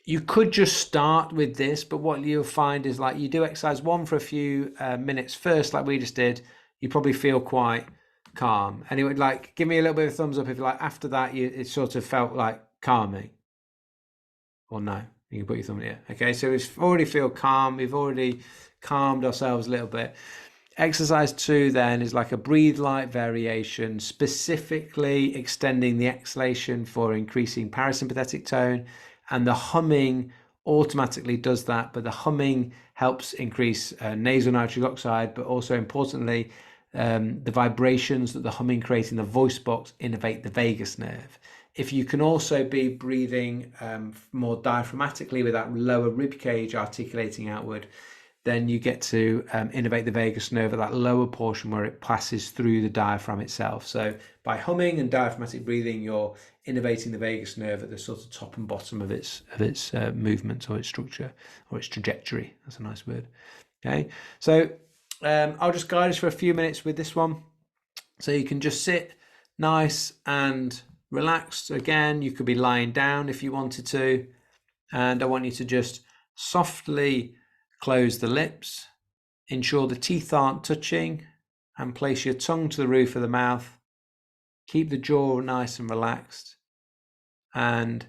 You could just start with this, but what you'll find is like you do exercise 1 for a few minutes first, like we just did, you probably feel quite calm. And it would like, give me a little bit of a thumbs up if like after that, it sort of felt like calming. Or no, you can put your thumb in here. Okay, so we've already feel calm. We've already calmed ourselves a little bit. Exercise 2 then is like a breathe light variation, specifically extending the exhalation for increasing parasympathetic tone. And the humming automatically does that, but the humming helps increase nasal nitric oxide, but also importantly, the vibrations that the humming creates in the voice box innervate the vagus nerve. If you can also be breathing more diaphragmatically with that lower rib cage articulating outward, then you get to innervate the vagus nerve at that lower portion where it passes through the diaphragm itself. So by humming and diaphragmatic breathing, you're innervating the vagus nerve at the sort of top and bottom of its movement or its structure or its trajectory. That's a nice word. Okay, so I'll just guide us for a few minutes with this one. So you can just sit nice and relaxed. Again, you could be lying down if you wanted to. And I want you to just softly close the lips, ensure the teeth aren't touching, and place your tongue to the roof of the mouth. Keep the jaw nice and relaxed, and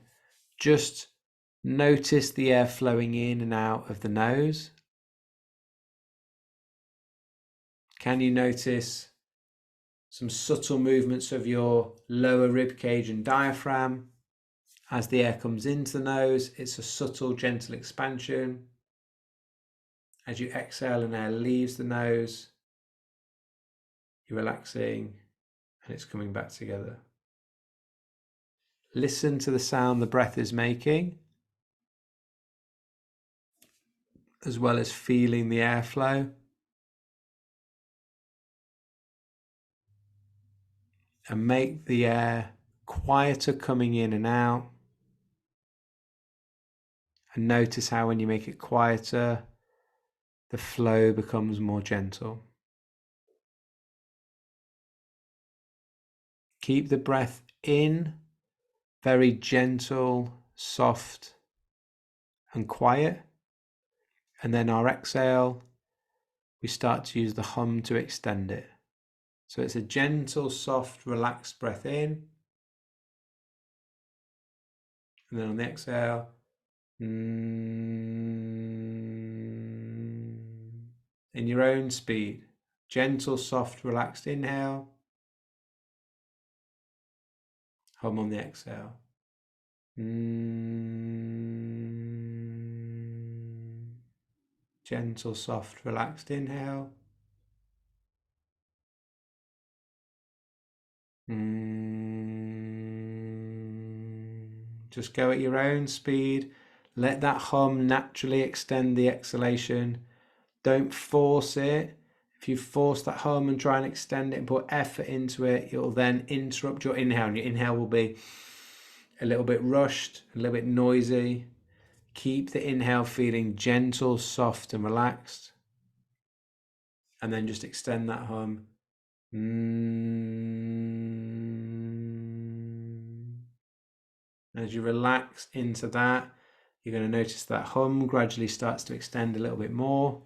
just notice the air flowing in and out of the nose. Can you notice some subtle movements of your lower rib cage and diaphragm? As the air comes into the nose, it's a subtle, gentle expansion. As you exhale and air leaves the nose, you're relaxing and it's coming back together. Listen to the sound the breath is making, as well as feeling the airflow. And make the air quieter coming in and out. And notice how when you make it quieter, the flow becomes more gentle. Keep the breath in, very gentle, soft, and quiet. And then our exhale, we start to use the hum to extend it. So it's a gentle, soft, relaxed breath in. And then on the exhale, in your own speed, gentle, soft, relaxed inhale. Hum on the exhale. Gentle, soft, relaxed inhale. Just go at your own speed. Let that hum naturally extend the exhalation. Don't force it. If you force that hum and try and extend it and put effort into it, you'll then interrupt your inhale. And your inhale will be a little bit rushed, a little bit noisy. Keep the inhale feeling gentle, soft, and relaxed. And then just extend that hum. As you relax into that, you're going to notice that hum gradually starts to extend a little bit more.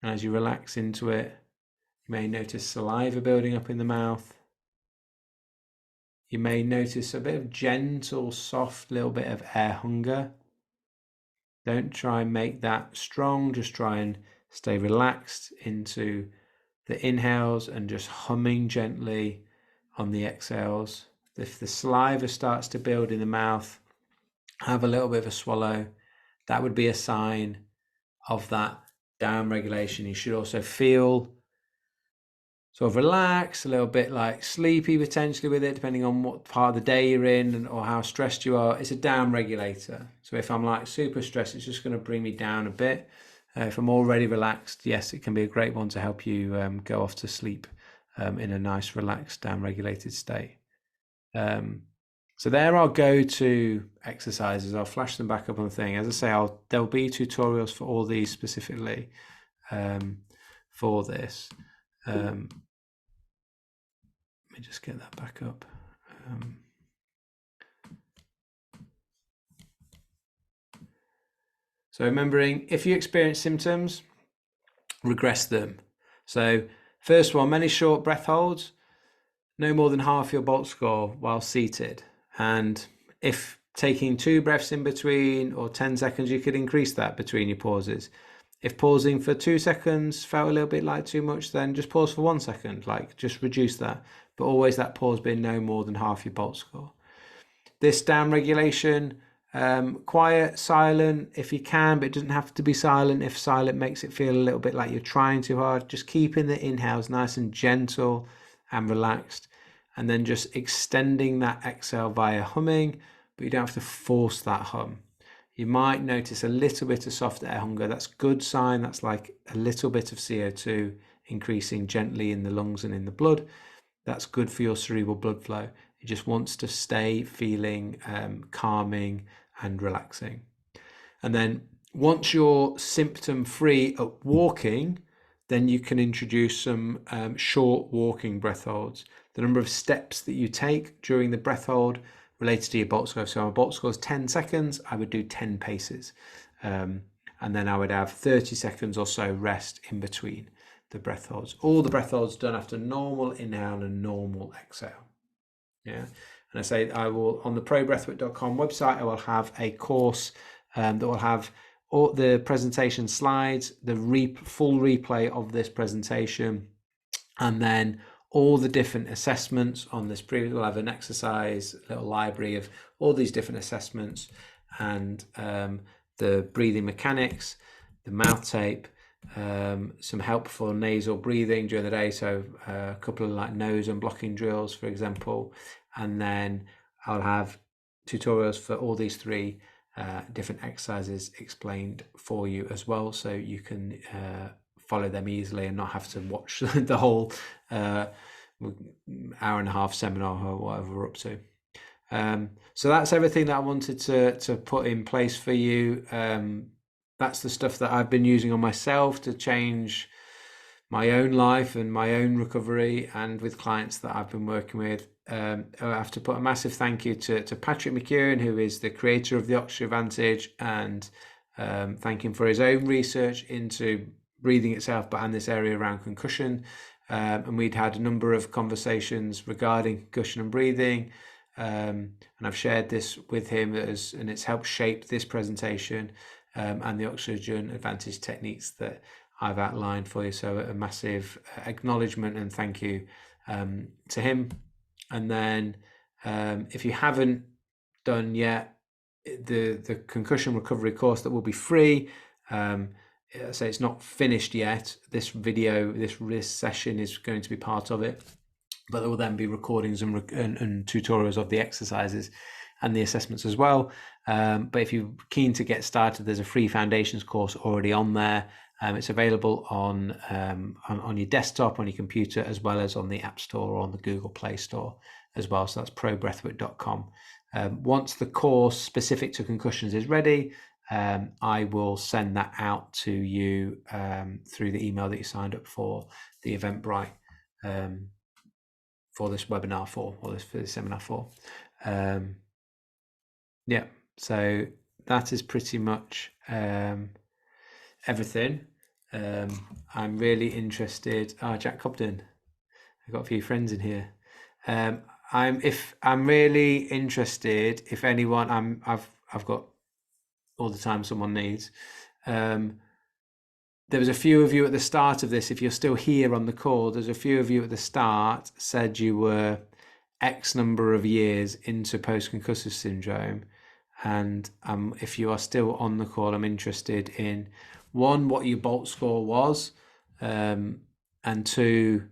And as you relax into it, you may notice saliva building up in the mouth. You may notice a bit of gentle, soft, little bit of air hunger. Don't try and make that strong, just try and stay relaxed into the inhales and just humming gently on the exhales. If the saliva starts to build in the mouth, have a little bit of a swallow. That would be a sign of that down regulation. You should also feel sort of relaxed, a little bit like sleepy potentially with it, depending on what part of the day you're in or how stressed you are. It's a down regulator. So if I'm like super stressed, it's just going to bring me down a bit. If I'm already relaxed, yes, it can be a great one to help you go off to sleep in a nice, relaxed, down regulated state. So there our go-to exercises. I'll flash them back up on the thing. As I say, there'll be tutorials for all these specifically for this. Let me just get that back up. So remembering, if you experience symptoms, regress them. So first one, many short breath holds, no more than half your bolt score while seated. And if taking 2 breaths in between or 10 seconds, you could increase that between your pauses. If pausing for 2 seconds felt a little bit like too much, then just pause for 1 second, like just reduce that. But always that pause being no more than half your bolt score. This down regulation, quiet, silent if you can, but it doesn't have to be silent if silent makes it feel a little bit like you're trying too hard. Just keeping the inhales nice and gentle and relaxed, and then just extending that exhale via humming, but you don't have to force that hum. You might notice a little bit of soft air hunger. That's good sign. That's like a little bit of CO2 increasing gently in the lungs and in the blood. That's good for your cerebral blood flow. It just wants to stay feeling calming and relaxing. And then once you're symptom free at walking, then you can introduce some short walking breath holds. The number of steps that you take during the breath hold related to your bolt score. So my bolt score is 10 seconds, I would do 10 paces. And then I would have 30 seconds or so rest in between the breath holds. All the breath holds done after normal inhale and normal exhale. Yeah. And I say I will, on the probreathwork.com website, I will have a course that will have all the presentation slides, the full replay of this presentation, and then all the different assessments on this previous. We'll have an exercise, a little library of all these different assessments, and the breathing mechanics, the mouth tape, some helpful nasal breathing during the day, so a couple of like nose unblocking drills, for example, and then I'll have tutorials for all these 3 different exercises explained for you as well, so you can follow them easily and not have to watch the whole hour and a half seminar or whatever we're up to. So that's everything that I wanted to put in place for you. That's the stuff that I've been using on myself to change my own life and my own recovery, and with clients that I've been working with. I have to put a massive thank you to Patrick McEwen, who is the creator of the Oxygen Advantage, and thank him for his own research into breathing itself, but in this area around concussion. And we'd had a number of conversations regarding concussion and breathing. And I've shared this with him and it's helped shape this presentation and the Oxygen Advantage techniques that I've outlined for you. So a massive acknowledgement and thank you to him. And then if you haven't done yet, the concussion recovery course that will be free, so it's not finished yet. This video, this session is going to be part of it, but there will then be recordings and tutorials of the exercises and the assessments as well. But if you're keen to get started, there's a free foundations course already on there. It's available on your desktop, on your computer, as well as on the App Store or on the Google Play Store as well. So that's probreathwork.com. Once the course specific to concussions is ready, I will send that out to you through the email that you signed up for the Eventbrite for this webinar for this seminar for. Yeah, so that is pretty much everything. I'm really interested. Jack Cobden, I've got a few friends in here. I'm really interested if anyone. I've got all the time someone needs. There was a few of you at the start of this. If you're still here on the call, there's a few of you at the start said you were X number of years into post-concussive syndrome. And if you are still on the call, I'm interested in, 1, what your bolt score was, and 2,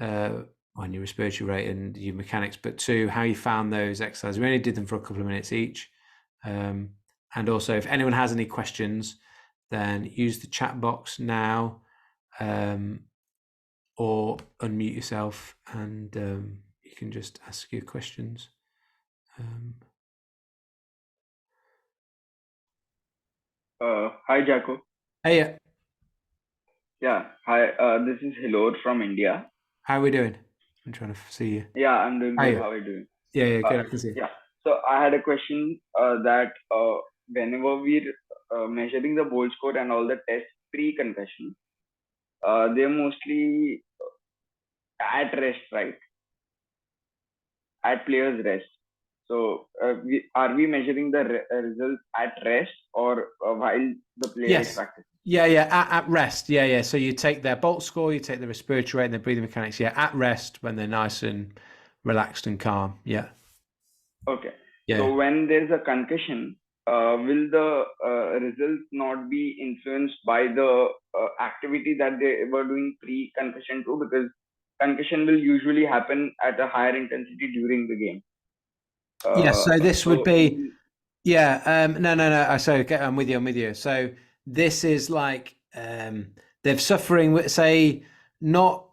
on your respiratory rate and your mechanics, but two, how you found those exercises. We only did them for a couple of minutes each. And also, if anyone has any questions, then use the chat box now, or unmute yourself and you can just ask your questions. Hi, Jaco. Hey, Yeah, hi. This is Hilor from India. how are we doing? I'm trying to see you. Yeah, I'm doing good. Hey, How are you doing? yeah, Uh, good. I can see you. yeah. So I had a question that whenever we're measuring the bolt score and all the tests pre-concussion, they're mostly at rest, right? At players' rest. So are we measuring the results at rest or while the player is Yes. practicing? Yeah, at rest. Yeah. So you take their bolt score, you take the respiratory rate and their breathing mechanics. Yeah, at rest when they're nice and relaxed and calm. Yeah. Okay. Yeah. So when there's a concussion, will the results not be influenced by the activity that they were doing pre-concussion too? Because concussion will usually happen at a higher intensity during the game. Yeah. So this would So be, yeah. No. So okay, I'm with you. I'm with you. So this is like they're suffering with, say, not.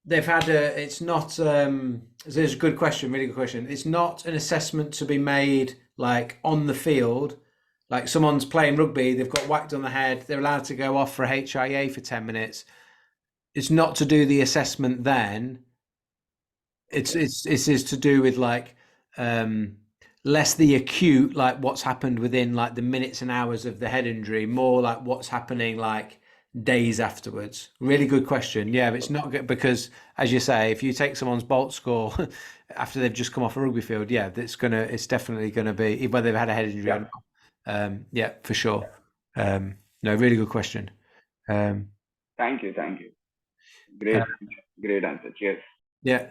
They've had a. It's not. This is a good question. Really good question. It's not an assessment to be made like on the field. Like someone's playing rugby, they've got whacked on the head. They're allowed to go off for HIA for 10 minutes. It's not to do the assessment then. okay, It's is to do with like um less the acute, like what's happened within like the minutes and hours of the head injury, more like what's happening like days afterwards. Really good question. Yeah, but it's not good because, as you say, if you take someone's bolt score after they've just come off a rugby field, yeah, it's definitely gonna be whether they've had a head injury or yeah, not. Yeah, for sure. No, really good question. Um, thank you, uh, great answer. Cheers. Yeah.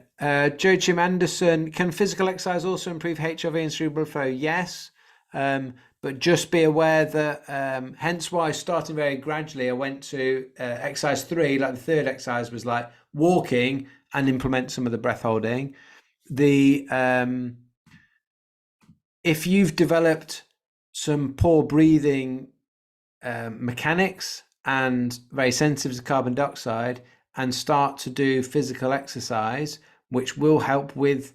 Joachim Anderson, can physical exercise also improve HRV and cerebral flow? Yes. But just be aware that, hence why starting very gradually, I went to exercise 3, like the third exercise was like walking and implement some of the breath holding. The If you've developed some poor breathing mechanics and very sensitive to carbon dioxide and start to do physical exercise, which will help with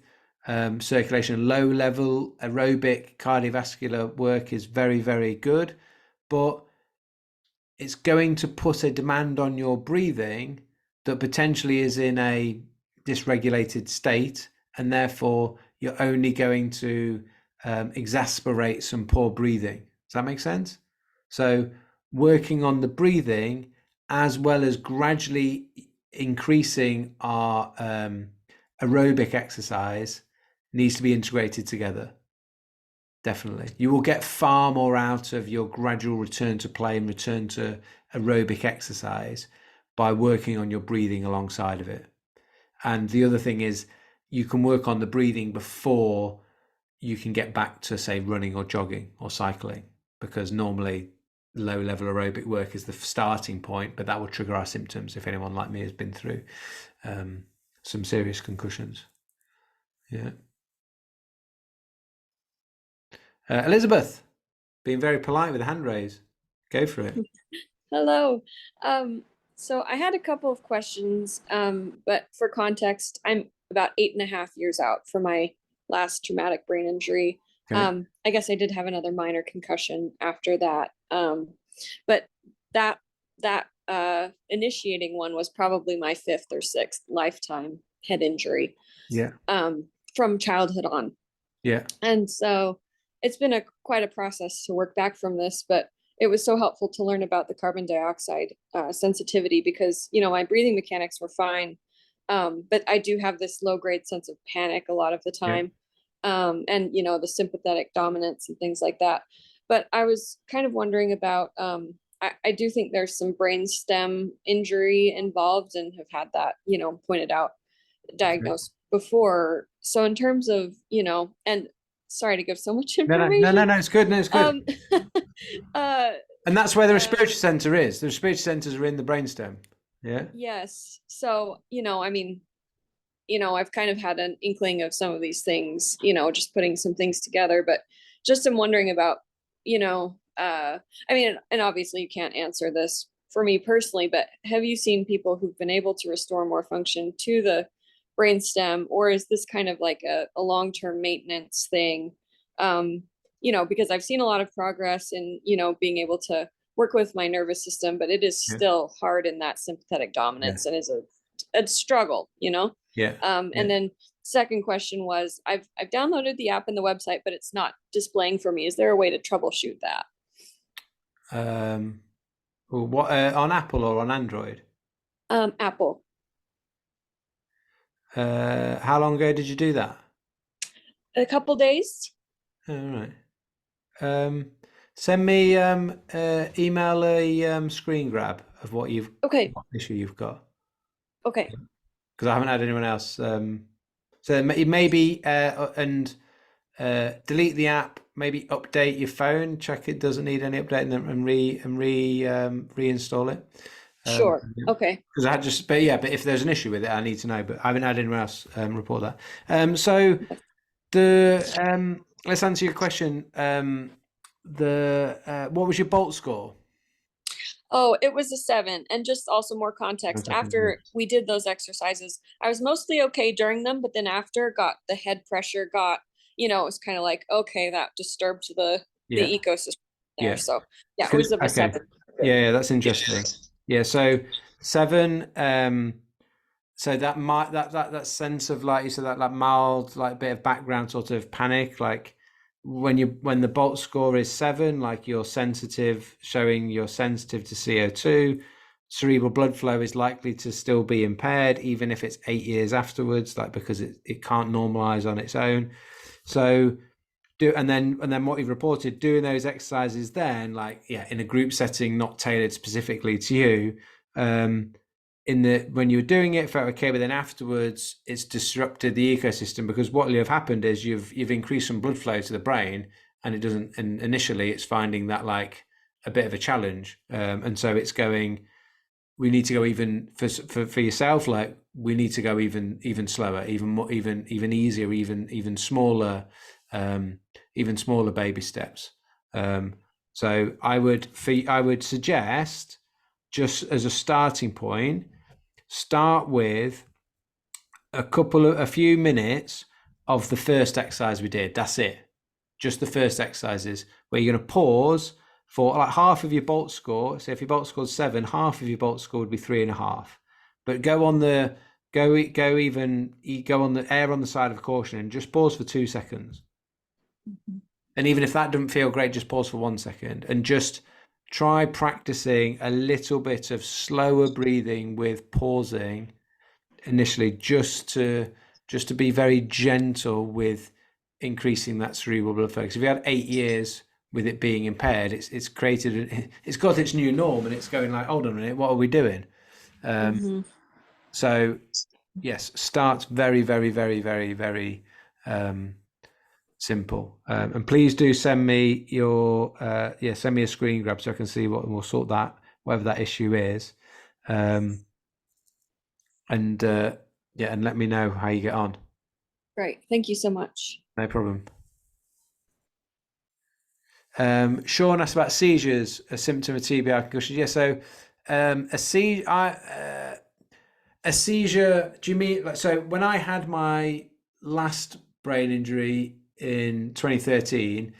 circulation. Low level aerobic cardiovascular work is very, very good, but it's going to put a demand on your breathing that potentially is in a dysregulated state, and therefore you're only going to exacerbate some poor breathing. Does that make sense? So, working on the breathing as well as gradually increasing our aerobic exercise needs to be integrated together. Definitely. You will get far more out of your gradual return to play and return to aerobic exercise by working on your breathing alongside of it. And the other thing is, you can work on the breathing before you can get back to, say, running or jogging or cycling, because normally low level aerobic work is the starting point, but that will trigger our symptoms if anyone like me has been through some serious concussions. Yeah. Elizabeth, being very polite with a hand raise. Go for it. Hello. So I had a couple of questions, but for context, I'm about 8.5 years out from my last traumatic brain injury. Okay. I guess I did have another minor concussion after that. But that initiating one was probably my fifth or sixth lifetime head injury, Yeah. from childhood on. Yeah. And so it's been quite a process to work back from this, but it was so helpful to learn about the carbon dioxide sensitivity because, my breathing mechanics were fine. But I do have this low grade sense of panic a lot of the Yeah. time. And, the sympathetic dominance and things like that. But I was kind of wondering about, I do think there's some brainstem injury involved and have had that, pointed out, Okay. diagnosed before. So in terms of, and sorry to give so much No. information. It's good. No, it's good. Um, uh, And that's where the uh, respiratory center is. The respiratory centers are in the brainstem. Yeah. yes. So, I mean, I've kind of had an inkling of some of these things, just putting some things together, but just am wondering about, I mean, and obviously you can't answer this for me personally, but have you seen people who've been able to restore more function to the brainstem, or is this kind of like a long-term maintenance thing? Because I've seen a lot of progress in, being able to work with my nervous system, but it is Yeah. still hard in that sympathetic dominance and is a struggle, Yeah. And then second question was, I've downloaded the app and the website, but it's not displaying for me. Is there a way to troubleshoot that? What on Apple or on Android? Apple. How long ago did you do that? A couple days. All right. Send me email a screen grab of what Okay. what issue you've got, Okay. because I haven't had anyone else. So maybe and delete the app. Maybe update your phone. Check it doesn't need any updating, and reinstall it. Sure. Okay. Because I had just, but if there's an issue with it, I need to know. But I haven't had anyone else report that. So let's answer your question. What was your bolt score? Oh, it was a 7. And just also more context, after we did those exercises, I was mostly okay during them, but then after the head pressure it was kind of like, okay, that disturbed the ecosystem there. So yeah, it was a 7. Yeah, that's interesting. Yeah, so 7, so that sense of, like you said, that like mild, like bit of background sort of panic, like when the bolt score is 7, like you're sensitive, showing you're sensitive to CO2, cerebral blood flow is likely to still be impaired even if it's 8 years afterwards, like because it can't normalize on its own. So and then what you've reported, doing those exercises then, like in a group setting, not tailored specifically to you, when you were doing it, felt okay, but then afterwards it's disrupted the ecosystem, because what will have happened is you've increased some blood flow to the brain, and it doesn't, and initially it's finding that like a bit of a challenge, and so it's going, we need to go even for yourself, like we need to go even slower, even more, even easier, even smaller, even smaller baby steps. So I would suggest, just as a starting point, start with a few minutes of the first exercise we did. That's it. Just the first exercises, where you're going to pause for like half of your bolt score. So if your bolt score's 7, half of your bolt score would be 3.5. But go on the air on the side of caution and just pause for 2 seconds. Mm-hmm. And even if that doesn't feel great, just pause for 1 second and just try practicing a little bit of slower breathing with pausing initially, just to be very gentle with increasing that cerebral blood flow. Because if you had 8 years with it being impaired, it's got its new norm, and it's going like, hold on a minute, what are we doing? So yes, start very, very, very, very, very simple. And please do send me send me a screen grab so I can see what, and we'll sort that, whatever that issue is. And let me know how you get on. Great. Thank you so much. No problem. Sean asked about seizures, a symptom of TBI concussion. Yeah, so a seizure, do you mean, like, so when I had my last brain injury in 2013,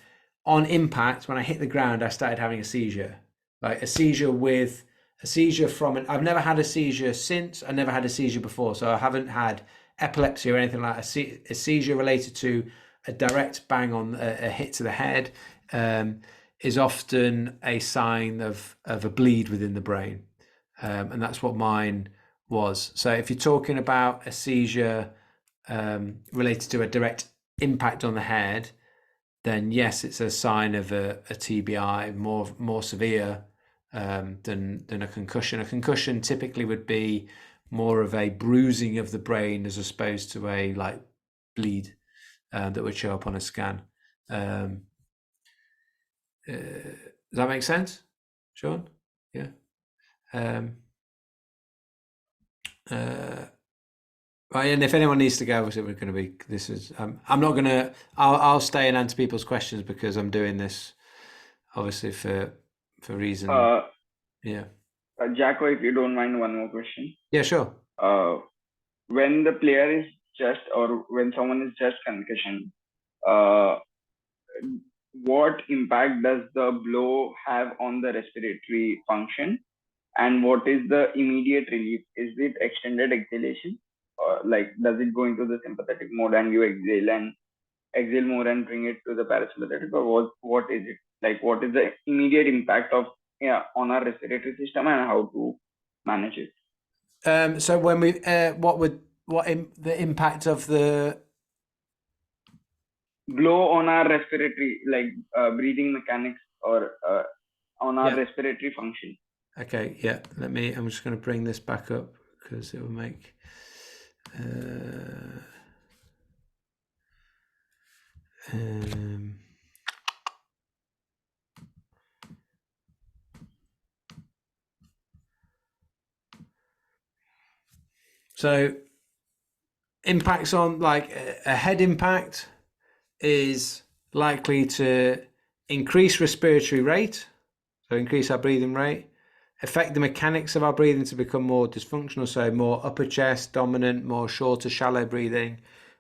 on impact, when I hit the ground, I started having a seizure. Like a seizure from I've never had a seizure since. I never had a seizure before, so I haven't had epilepsy or anything like that. A seizure related to a direct bang on a hit to the head is often a sign of a bleed within the brain, and that's what mine was. So if you're talking about a seizure related to a direct impact on the head, then yes, it's a sign of a TBI, more severe than a concussion. A concussion typically would be more of a bruising of the brain as opposed to a like bleed that would show up on a scan. Does that make sense, Sean? Yeah. Right, and if anyone needs to go, obviously we're going to be. This is. I'm not going to. I'll stay and answer people's questions because I'm doing this, obviously for reason. Uh, Yeah. Jacko, if you don't mind, one more question. Yeah. Sure. Uh, when the player is just, or when someone is just concussion, uh, what impact does the blow have on the respiratory function? And what is the immediate relief? Is it extended exhalation? Or like, does it go into the sympathetic mode and you exhale more and bring it to the parasympathetic? Or what is it? Like, what is the immediate impact of, yeah, on our respiratory system and how to manage it? So when we the impact of the Blow on our respiratory, like breathing mechanics, or on our yeah. respiratory function. Okay, yeah. I'm just going to bring this back up because it will make. So impacts on like a head impact is likely to increase respiratory rate, so increase our breathing rate, affect the mechanics of our breathing to become more dysfunctional, so more upper chest dominant, more shorter, shallow breathing,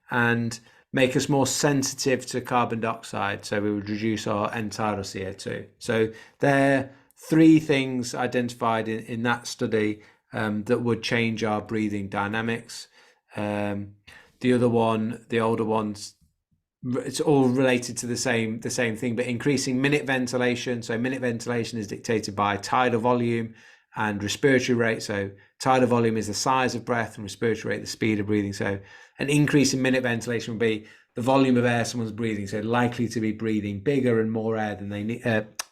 and make us more sensitive to carbon dioxide. So we would reduce our end-tidal CO2. So there are three things identified in that study that would change our breathing dynamics. The other one, the older ones, it's all related to the same thing, but increasing minute ventilation. So minute ventilation is dictated by tidal volume and respiratory rate. So tidal volume is the size of breath, and respiratory rate the speed of breathing. So an increase in minute ventilation would be the volume of air someone's breathing. So likely to be breathing bigger and more air than they need,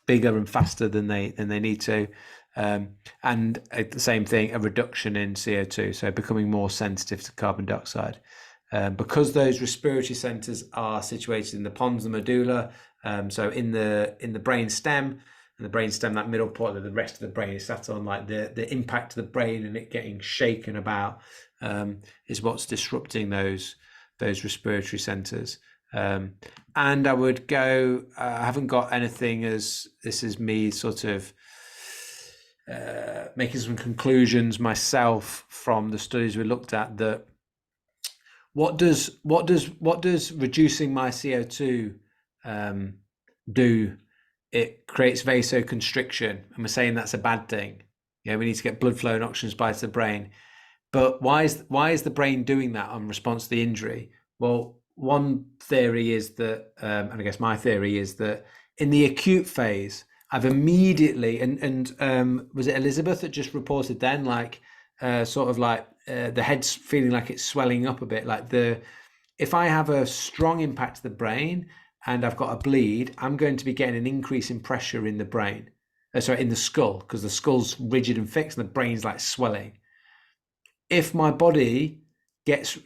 bigger and faster than they need to. And the same thing, a reduction in CO2, so becoming more sensitive to carbon dioxide. Because those respiratory centers are situated in the pons, the medulla, so in the brain stem, and the brain stem, that middle part that the rest of the brain is sat on, like the impact of the brain and it getting shaken about is what's disrupting those respiratory centers. And I would go, I haven't got anything, as this is me sort of making some conclusions myself from the studies we looked at, that what does reducing my CO2 do? It creates vasoconstriction, and we're saying that's a bad thing. Yeah, we need to get blood flow and oxygen supply to the brain. But why is the brain doing that in response to the injury? Well, one theory is that, and I guess my theory is that in the acute phase, I've immediately and was it Elizabeth that just reported then, like sort of like the head's feeling like it's swelling up a bit, like if I have a strong impact to the brain and I've got a bleed, I'm going to be getting an increase in pressure in the brain, in the skull, because the skull's rigid and fixed and the brain's like swelling. If my body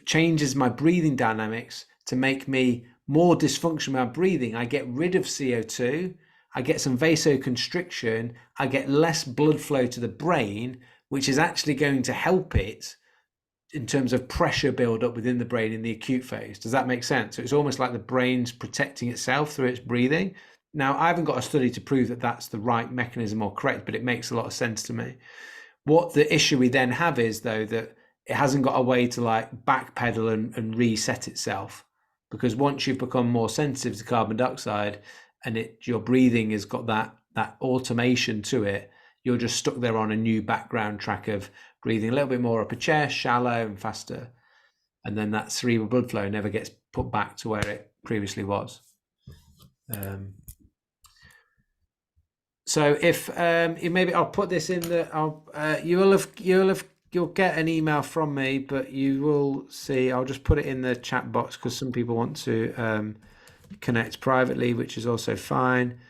changes my breathing dynamics to make me more dysfunctional in my breathing, I get rid of CO2, I get some vasoconstriction, I get less blood flow to the brain, which is actually going to help it in terms of pressure buildup within the brain in the acute phase. Does that make sense? So it's almost like the brain's protecting itself through its breathing. Now, I haven't got a study to prove that that's the right mechanism or correct, but it makes a lot of sense to me. What the issue we then have is, though, that it hasn't got a way to like backpedal and reset itself, because once you've become more sensitive to carbon dioxide and your breathing has got that automation to it, you're just stuck there on a new background track of breathing a little bit more upper chest, shallow and faster, and then that cerebral blood flow never gets put back to where it previously was. So if maybe I'll put this in you'll get an email from me, but you will see, I'll just put it in the chat box because some people want to connect privately, which is also fine.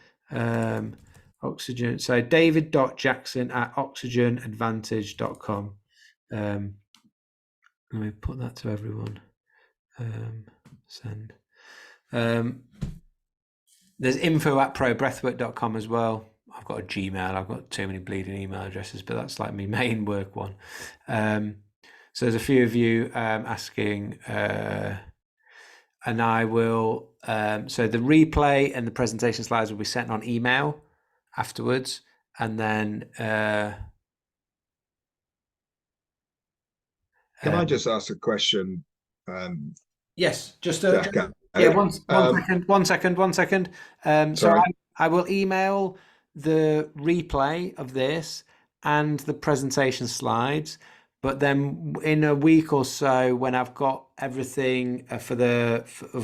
Oxygen. So david.jackson@oxygenadvantage.com. Let me put that to everyone. Send. There's info@probreathwork.com as well. I've got a Gmail. I've got too many bleeding email addresses, but that's like my main work one. So there's a few of you asking, and I will. So the replay and the presentation slides will be sent on email afterwards, and then. Can I just ask a question? Yes, just Jack, yeah. One second. So sorry. I will email the replay of this and the presentation slides, but then in a week or so, when I've got everything of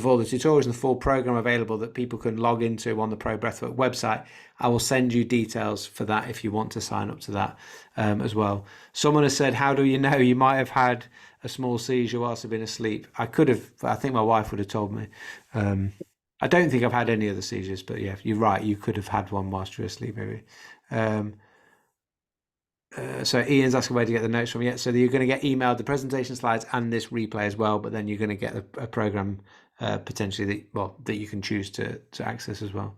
all the tutorials and the full program available that people can log into on the Pro Breathwork website, I will send you details for that if you want to sign up to that as well. Someone has said, "How do you know you might have had a small seizure whilst I've been asleep?" I could have. I think my wife would have told me. I don't think I've had any other seizures, but yeah, you're right. You could have had one whilst you're asleep, maybe. So Ian's asking where to get the notes from. Yeah, so you're going to get emailed the presentation slides and this replay as well, but then you're going to get a program potentially that you can choose to access as well.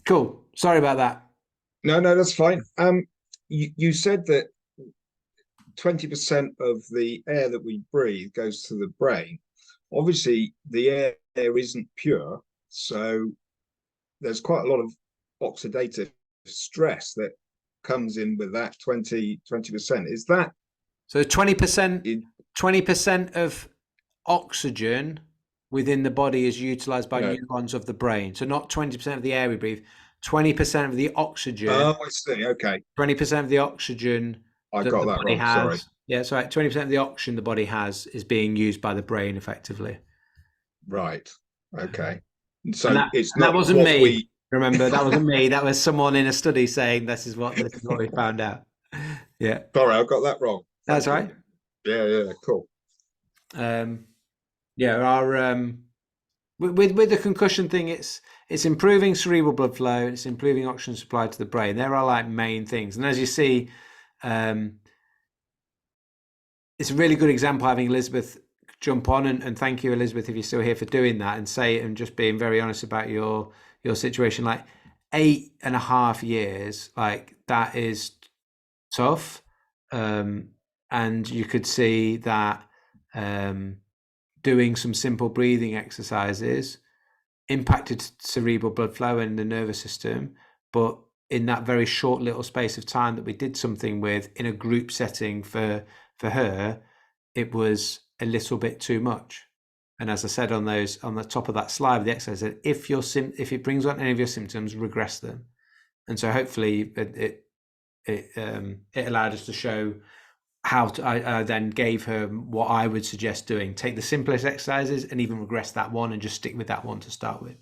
Cool. Sorry about that. No, that's fine. You said that 20% of the air that we breathe goes to the brain. Obviously, the air isn't pure, so there's quite a lot of oxidative stress that comes in with that 20%. Is that so 20% of oxygen within the body is utilized by neurons of the brain? So not 20% of the air we breathe, 20% of the oxygen. Oh, I see. Okay. 20% of the oxygen I got that body wrong. has. Sorry. Yeah, so 20% of the oxygen the body has is being used by the brain effectively. Right. Okay. So it's not. That wasn't me. We... Remember, that wasn't me. That was someone in a study saying this is what we found out. Yeah. Sorry, I got that wrong. That's right. Yeah. Cool. Yeah. Our with the concussion thing, it's improving cerebral blood flow. It's improving oxygen supply to the brain. There are like main things, and as you see, it's a really good example having Elizabeth jump on, and thank you, Elizabeth, if you're still here, for doing that and say it and just being very honest about your situation. Like 8.5 years, like that is tough, and you could see that doing some simple breathing exercises impacted cerebral blood flow in the nervous system, but in that very short little space of time that we did something with in a group setting for her, it was a little bit too much. And as I said on the top of that slide, the exercise said, if it brings on any of your symptoms, regress them. And so hopefully it allowed us to show how to. I then gave her what I would suggest doing: take the simplest exercises and even regress that one, and just stick with that one to start with,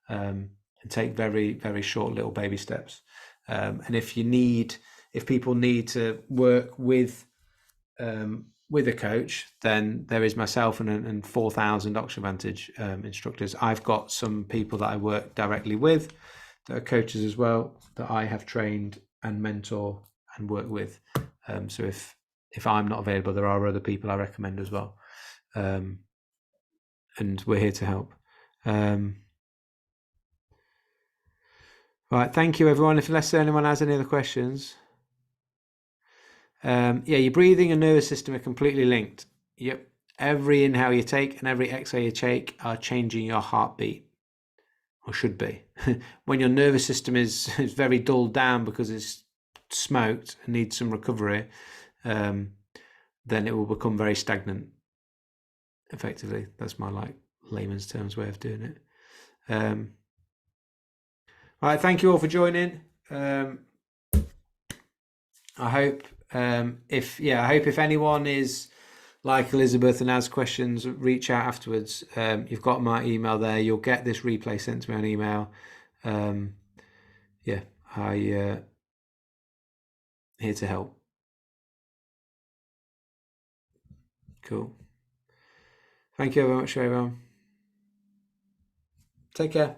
and take very, very short little baby steps. And if people need to work with a coach, then there is myself and 4,000 Oxygen Vantage instructors. I've got some people that I work directly with that are coaches as well, that I have trained and mentor and work with. So if I'm not available, there are other people I recommend as well. And we're here to help. Right, thank you everyone. Unless anyone has any other questions. Yeah, your breathing and nervous system are completely linked. Yep. Every inhale you take and every exhale you take are changing your heartbeat, or should be. When your nervous system is very dulled down because it's smoked and needs some recovery, then it will become very stagnant. Effectively, that's my layman's terms way of doing it. All right, thank you all for joining. I hope if anyone is like Elizabeth and has questions, reach out afterwards. You've got my email there. You'll get this replay sent to me on email. Here to help. Cool. Thank you very much, everyone. Take care.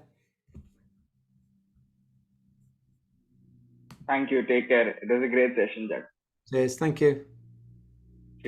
Thank you. Take care. It was a great session, Jack. Cheers. Thank you.